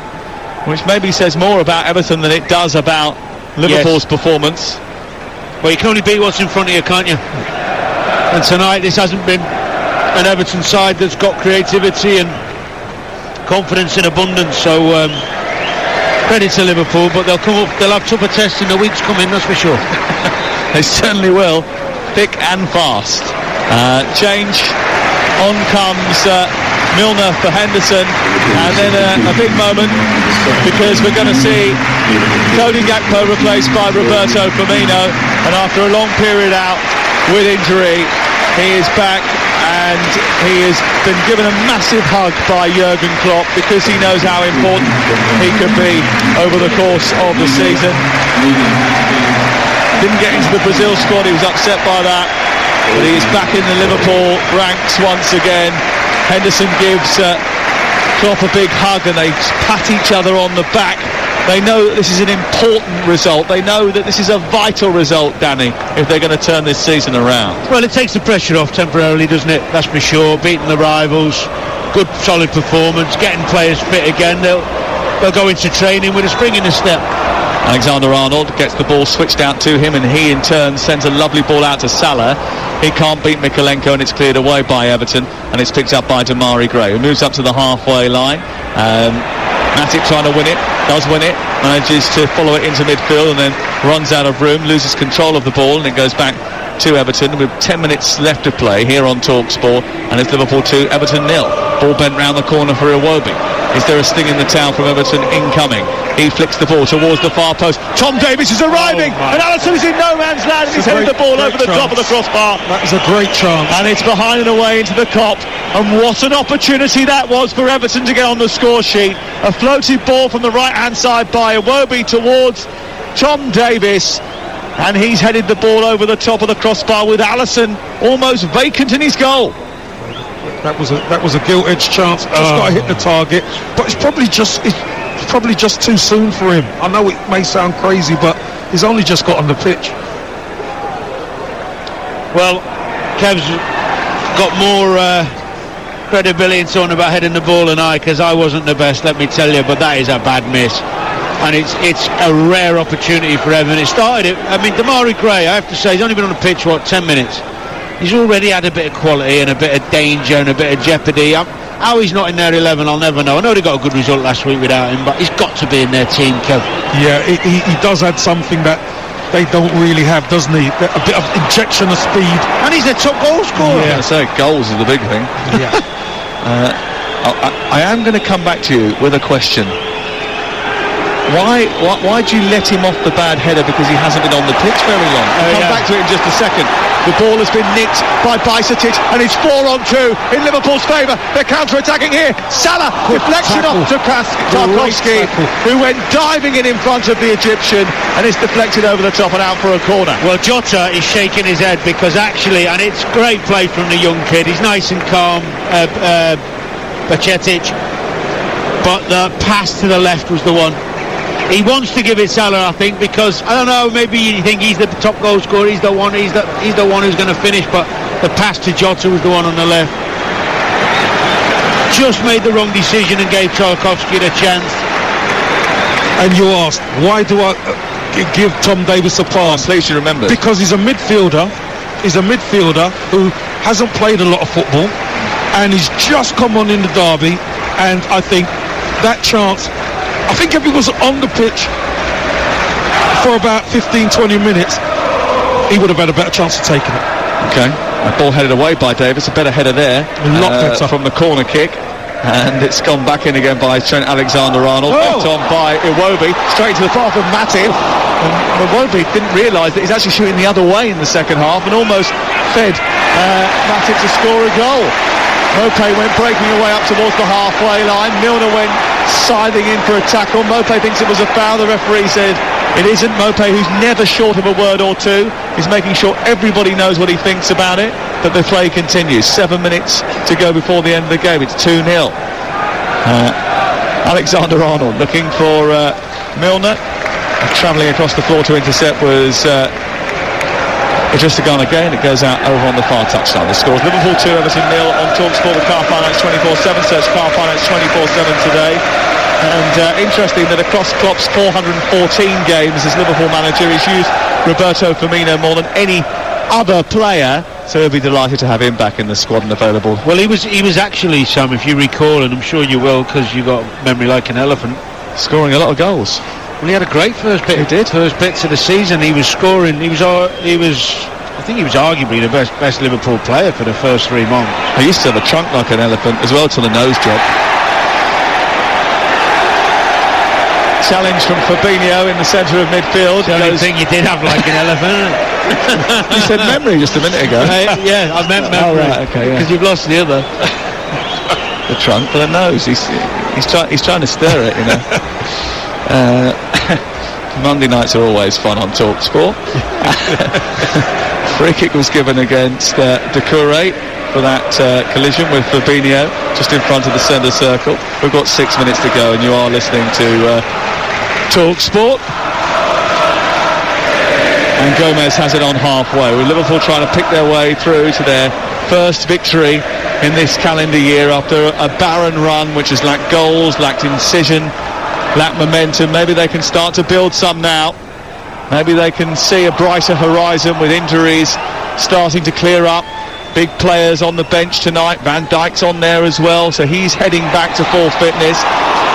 which maybe says more about Everton than it does about Liverpool's performance. Well, you can only beat what's in front of you, can't you? And tonight this hasn't been an Everton side that's got creativity and confidence in abundance, so credit to Liverpool, but they'll have tougher tests in the weeks coming, that's for sure. They certainly will, thick and fast. Change. On comes Milner for Henderson, and then a big moment because we're going to see Cody Gakpo replaced by Roberto Firmino, and after a long period out with injury, he is back and he has been given a massive hug by Jurgen Klopp because he knows how important he could be over the course of the season. Didn't get into the Brazil squad, he was upset by that. But he is back in the Liverpool ranks once again. Henderson gives Klopp a big hug and they pat each other on the back. They know that this is an important result. They know that this is a vital result, Danny, if they're going to turn this season around. Well, it takes the pressure off temporarily, doesn't it? That's for sure. Beating the rivals, good solid performance, getting players fit again. They'll go into training with a spring in their step. Alexander-Arnold gets the ball switched out to him, and he in turn sends a lovely ball out to Salah. He can't beat Mikalenko, and it's cleared away by Everton, and it's picked up by Damari Gray, who moves up to the halfway line. Matic trying to win it, does win it, manages to follow it into midfield and then runs out of room, loses control of the ball, and it goes back to Everton with 10 minutes left to play here on TalkSport, and it's Liverpool 2, Everton 0. Ball bent round the corner for Iwobi. Is there a sting in the tail from Everton incoming? He flicks the ball towards the far post. Tom Davies is arriving, and Alisson is in no man's land, and he's heading the ball over the top of the crossbar. That was a great chance. And it's behind and away into the Kop, and what an opportunity that was for Everton to get on the score sheet. A floated ball from the right-hand side by Iwobi towards Tom Davies, and he's headed the ball over the top of the crossbar with Alisson almost vacant in his goal. That was a gilt-edged chance. Just got to hit the target, but it's probably just too soon for him. I know it may sound crazy, but he's only just got on the pitch. Well, Kev's got more credibility in talking about heading the ball than I, because I wasn't the best, let me tell you, but that is a bad miss. And it's a rare opportunity for Everton. Damari Gray, I have to say, he's only been on the pitch, 10 minutes? He's already had a bit of quality and a bit of danger and a bit of jeopardy. How he's not in their 11, I'll never know. I know they got a good result last week without him, but he's got to be in their team, Kev. Yeah, he does add something that they don't really have, doesn't he? A bit of injection of speed. And he's their top goal scorer. Yeah, so goals is the big thing. Yeah. I am going to come back to you with a question. Why do you let him off the bad header? Because he hasn't been on the pitch very long. I'll come back to it in just a second. The ball has been nicked by Bajcetic, and it's 4-on-2 in Liverpool's favour. They're counter-attacking here. Salah, deflection off to Tarkowski, who went diving in front of the Egyptian, and it's deflected over the top and out for a corner. Well, Jota is shaking his head because actually, and it's great play from the young kid, he's nice and calm, Bajcetic, but the pass to the left was the one. He wants to give it Salah, I think, because I don't know. Maybe you think he's the top goal scorer. He's the one who's going to finish. But the pass to Jota was the one on the left. Just made the wrong decision and gave Tarkowski the chance. And you asked, why do I give Tom Davies a pass? Please, you remember. Because he's a midfielder. He's a midfielder who hasn't played a lot of football, and he's just come on in the derby. And I think that chance. I think if he was on the pitch for about 15-20 minutes, he would have had a better chance of taking it. Okay, a ball headed away by Davis, a better header there, from the corner kick, and it's gone back in again by Trent Alexander-Arnold, left on by Iwobi, straight to the path of Matip, And Iwobi didn't realise that he's actually shooting the other way in the second half and almost fed Matic to score a goal. Mopé went breaking away up towards the halfway line. Milner went scything in for a tackle. Mopé thinks it was a foul. The referee said it isn't. Mopé, who's never short of a word or two, is making sure everybody knows what he thinks about it. But the play continues. 7 minutes to go before the end of the game. It's 2-0. Alexander-Arnold looking for Milner. Travelling across the floor to intercept was just a gun again. It goes out over on the far touchline. The score is Liverpool 2, Everton 0 on TalkSport with Car Finance 24/7. Search Car Finance 24/7 today. And interesting that across Klopp's 414 games as Liverpool manager, he's used Roberto Firmino more than any other player, so he'll be delighted to have him back in the squad and available. Well, he was actually, Sam, if you recall, and I'm sure you will because you've got memory like an elephant, scoring a lot of goals. Well, he had a great first bit. He did. First bits of the season, he was scoring. He was. I think he was arguably the best Liverpool player for the first 3 months. He used to have a trunk like an elephant as well till the nose job. Challenge from Fabinho in the centre of midfield. The only thing you did have like an elephant. You said memory just a minute ago. Yeah, I meant memory. Oh, right, okay, because you've lost the other. The trunk for the nose. He's trying to stir it, you know. Monday nights are always fun on TalkSport. Free kick was given against Doucouré for that collision with Fabinho just in front of the centre circle. We've got 6 minutes to go and you are listening to TalkSport. And Gomez has it on halfway with Liverpool trying to pick their way through to their first victory in this calendar year after a barren run which has lacked goals, lacked incision, lacked momentum. Maybe they can start to build some now. Maybe they can see a brighter horizon with injuries starting to clear up. Big players on the bench tonight. Van Dijk's on there as well, so he's heading back to full fitness.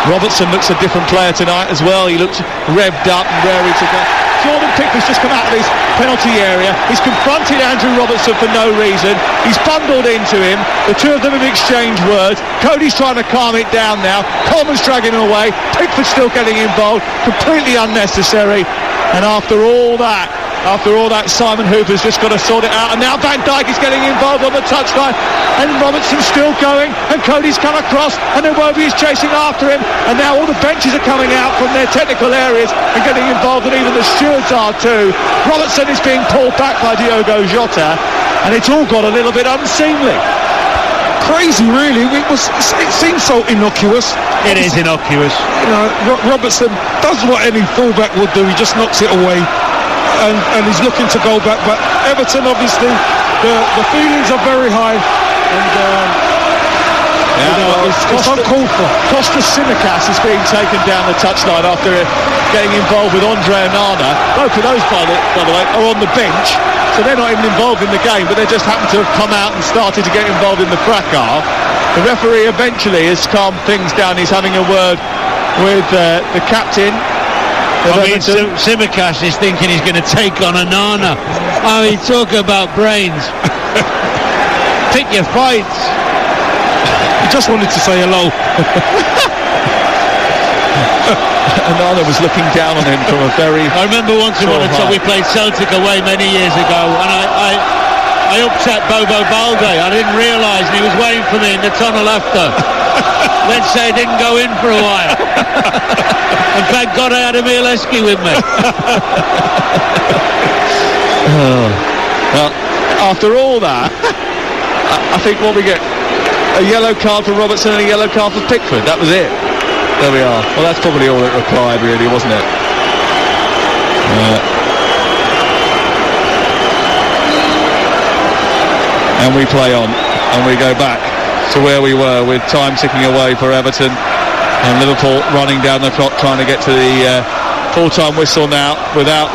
Robertson looks a different player tonight as well. He looks revved up and raring to go. Jordan Pickford's just come out of his penalty area. He's confronted Andrew Robertson for no reason. He's bundled into him. The two of them have exchanged words. Cody's trying to calm it down now. Coleman's dragging him away. Pickford's still getting involved. Completely unnecessary. And after all that, Simon Hooper's just got to sort it out. And now Van Dijk is getting involved on the touchline. And Robertson's still going. And Cody's come across. And Iwobi is chasing after him. And now all the benches are coming out from their technical areas and getting involved. And even the stewards are too. Robertson is being pulled back by Diogo Jota. And it's all got a little bit unseemly. Crazy, really. It seems so innocuous. It is innocuous. You know, Robertson does what any fullback would do. He just knocks it away. And he's looking to go back, but Everton obviously the feelings are very high, and it's uncalled for. Kostas Tsimikas is being taken down the touchline after getting involved with Andre Onana. Both of those, by the way, are on the bench, so they're not even involved in the game, but they just happen to have come out and started to get involved in the fracas. The referee eventually has calmed things down. He's having a word with the captain. I mean, Tsimikas is thinking he's going to take on Onana. I mean, talk about brains. Pick your fights. He just wanted to say hello. Onana was looking down on him from a very... I remember once upon a time we played Celtic away many years ago, and I upset Bobo Balde. I didn't realise, and he was waiting for me in the tunnel after. Let's say I didn't go in for a while. And thank God I had a Mieleski with me. Well, after all that, I think what we get, a yellow card for Robertson and a yellow card for Pickford. That was it. There we are. Well, that's probably all it required, really, wasn't it? And we play on, and we go back to where we were with time ticking away for Everton, and Liverpool running down the clock trying to get to the full-time whistle now without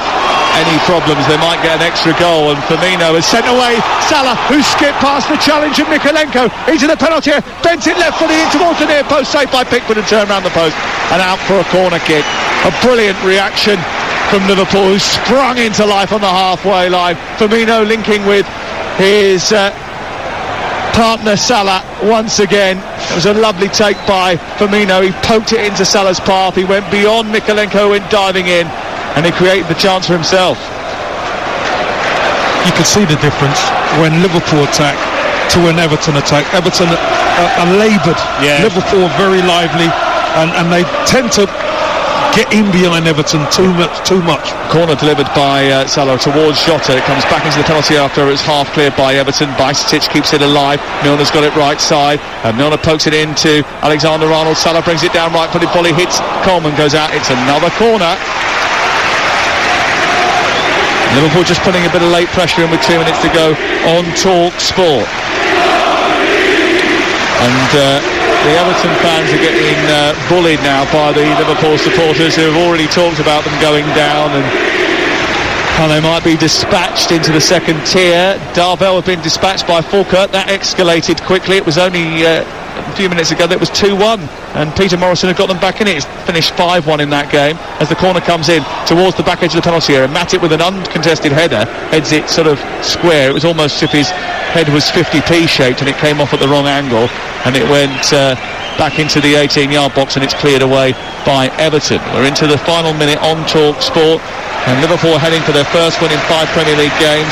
any problems. They might get an extra goal, and Firmino has sent away Salah, who skipped past the challenge of Mikalenko into the penalty area, bent it left footed in towards the near post, saved by Pickford and turned around the post and out for a corner kick. A brilliant reaction from Liverpool, who sprung into life on the halfway line. Firmino linking with his partner Salah once again. It was a lovely take by Firmino. He poked it into Salah's path. He went beyond Mikalenko, went diving in, and he created the chance for himself. You can see the difference when Liverpool attack to when Everton attack. Everton are laboured. Yeah. Liverpool are very lively, and they tend to get in behind Everton too much. Corner delivered by Salah towards Jota. It comes back into the penalty after it's half cleared by Everton. Bajcetic keeps it alive. Milner's got it right side. Milner pokes it into Alexander-Arnold. Salah brings it down right-footed volley, hits Coleman, goes out. It's another corner. Liverpool just putting a bit of late pressure in with 2 minutes to go on Talk Sport. And the Everton fans are getting bullied now by the Liverpool supporters, who have already talked about them going down and how they might be dispatched into the second tier. Darvel had been dispatched by Falkirk. That escalated quickly. It was only a few minutes ago that it was 2-1, and Peter Morrison had got them back in it. It's finished 5-1 in that game as the corner comes in towards the back edge of the penalty area. Matip with an uncontested header heads it sort of square. It was almost as if his head was 50p shaped, and it came off at the wrong angle, and it went back into the 18-yard box, and it's cleared away by Everton. We're into the final minute on Talk Sport, and Liverpool heading for their first win in 5 Premier League games.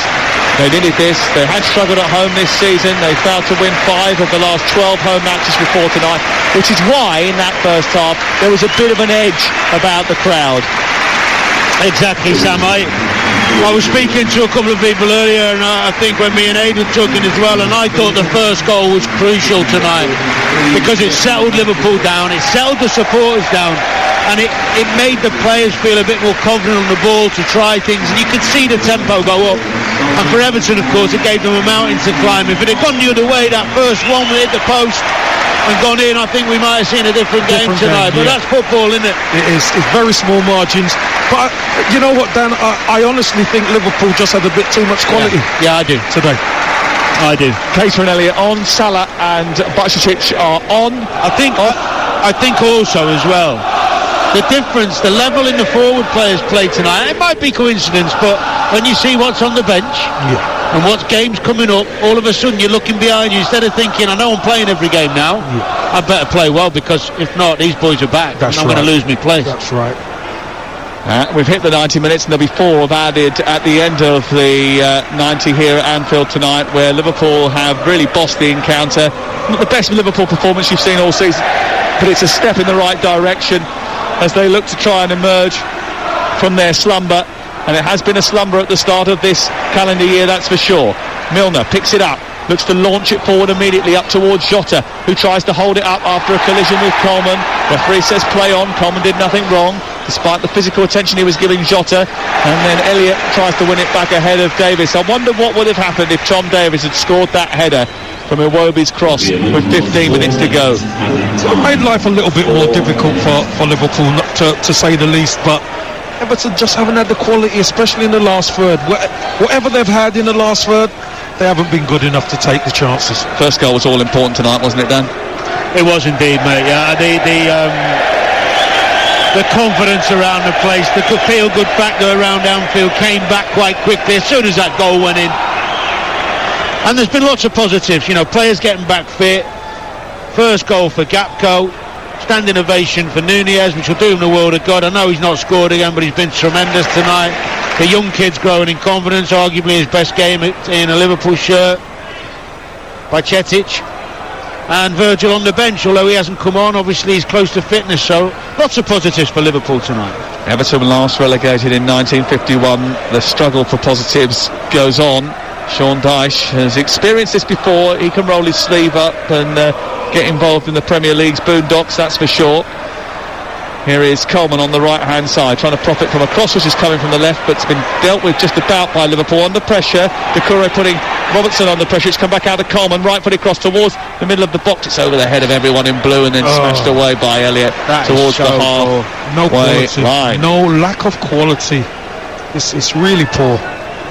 They needed this. They had struggled at home this season. They failed to win 5 of the last 12 home matches before tonight, which is why in that first half there was a bit of an edge about the crowd. Exactly, Sam. I was speaking to a couple of people earlier, and I think when me and Aidan took in as well, and I thought the first goal was crucial tonight because it settled Liverpool down, it settled the supporters down, and it made the players feel a bit more confident on the ball to try things, and you could see the tempo go up. And for Everton, of course, it gave them a mountain to climb. If it had gone the other way, that first one would hit the post and gone in, I think we might have seen a different game tonight. But that's football, isn't it? It is. It's very small margins. But you know what, Dan? I honestly think Liverpool just had a bit too much quality. Yeah, I do. Today. I do. Keita and Elliott on, Salah and Bajcetic are on. I think also as well, the difference, the level in the forward players played tonight, it might be coincidence, but when you see what's on the bench and what's games coming up, all of a sudden you're looking behind you instead of thinking, I know I'm playing every game now, I better play well, because if not, these boys are back. That's I'm going to lose my place. That's right. We've hit the 90 minutes, and there'll be 4 have added at the end of the 90 here at Anfield tonight, where Liverpool have really bossed the encounter. Not the best Liverpool performance you've seen all season, but it's a step in the right direction as they look to try and emerge from their slumber, and it has been a slumber at the start of this calendar year, that's for sure. Milner picks it up, looks to launch it forward immediately up towards Jota, who tries to hold it up after a collision with Coleman. Referee says play on. Coleman did nothing wrong despite the physical attention he was giving Jota, and then Elliott tries to win it back ahead of Davis. I wonder what would have happened if Tom Davis had scored that header from Iwobi's cross with 15 minutes to go. It made life a little bit more difficult for Liverpool, not to say the least, but Everton just haven't had the quality, especially in the last third. Whatever they've had in the last third, they haven't been good enough to take the chances. First goal was all important tonight, wasn't it, Dan? It was indeed, mate. Yeah, the confidence around the place, the feel-good factor around Anfield came back quite quickly as soon as that goal went in. And there's been lots of positives, you know, players getting back fit. First goal for Gakpo, standing ovation for Nunez, which will do him the world of good. I know he's not scored again, but he's been tremendous tonight. The young kid's growing in confidence, arguably his best game in a Liverpool shirt. Bajcetic. And Virgil on the bench, although he hasn't come on, obviously he's close to fitness, so lots of positives for Liverpool tonight. Everton last relegated in 1951. The struggle for positives goes on. Sean Dyche has experienced this before. He can roll his sleeve up and get involved in the Premier League's boondocks, that's for sure. Here is Coleman on the right-hand side, trying to profit from a cross which is coming from the left, but it's been dealt with just about by Liverpool. Under pressure, Doucouré putting Robertson under pressure. It's come back out of Coleman, right-footed cross towards the middle of the box. It's over the head of everyone in blue and then smashed away by Elliott towards the half. No quality, no lack of quality. It's really poor,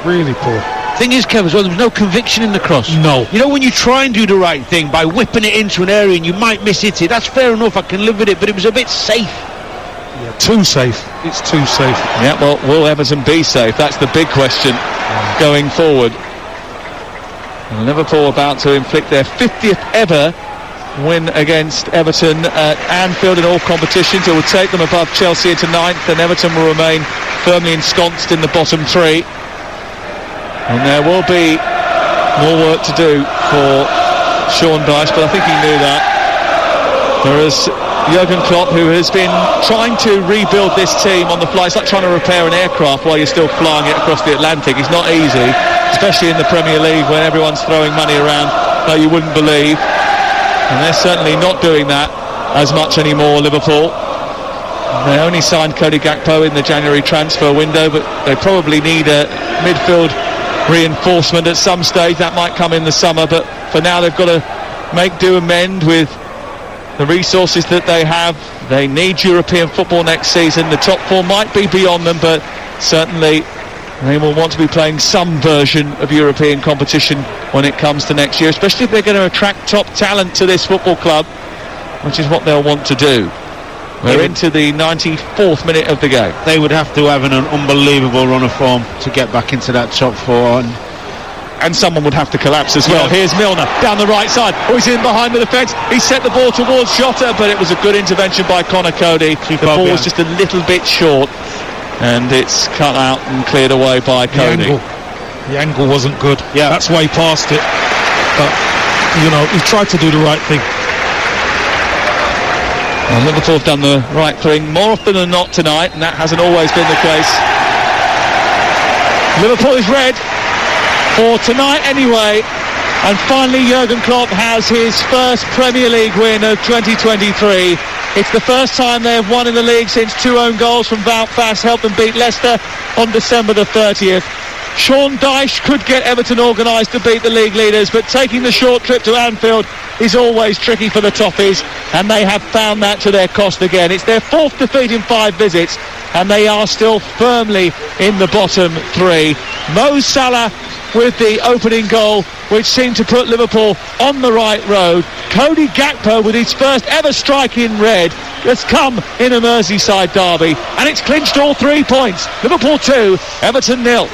really poor. Thing is, Kev, as well, there was no conviction in the cross. No. You know, when you try and do the right thing by whipping it into an area and you might miss it, that's fair enough, I can live with it, but it was a bit safe. Yeah, too safe. It's too safe. Yeah, well, will Everton be safe? That's the big question going forward. And Liverpool about to inflict their 50th ever win against Everton at Anfield in all competitions. It will take them above Chelsea into 9th, and Everton will remain firmly ensconced in the bottom three. And there will be more work to do for Sean Dyche, but I think he knew that. Whereas Jurgen Klopp, who has been trying to rebuild this team on the fly, it's like trying to repair an aircraft while you're still flying it across the Atlantic. It's not easy, especially in the Premier League when everyone's throwing money around like you wouldn't believe. And they're certainly not doing that as much anymore, Liverpool. They only signed Cody Gakpo in the January transfer window, but they probably need a midfield reinforcement at some stage. That might come in the summer, but for now they've got to make do and mend with the resources that they have. They need European football next season. The top four might be beyond them, but certainly they will want to be playing some version of European competition when it comes to next year, especially if they're going to attract top talent to this football club, which is what they'll want to do. We're into the 94th minute of the game. They would have to have an unbelievable run of form to get back into that top four, and someone would have to collapse as well. Here's Milner down the right side. Oh, he's in behind the defence. He set the ball towards Jota, but it was a good intervention by Conor Cody. The ball was just a little bit short, and it's cut out and cleared away by Cody. The angle wasn't good. Yeah, that's why he passed it. But he tried to do the right thing. Well, Liverpool have done the right thing more often than not tonight, and that hasn't always been the case. Liverpool is red for tonight anyway, and finally Jurgen Klopp has his first Premier League win of 2023. It's the first time they have won in the league since 2 own goals from Wout Faes helped them beat Leicester on December the 30th. Sean Dyche could get Everton organised to beat the league leaders, but taking the short trip to Anfield is always tricky for the Toffees, and they have found that to their cost again. It's their 4th defeat in 5 visits, and they are still firmly in the bottom 3. Mo Salah with the opening goal, which seemed to put Liverpool on the right road. Cody Gakpo with his first ever strike in red has come in a Merseyside derby, and it's clinched all 3 points. Liverpool 2, Everton 0.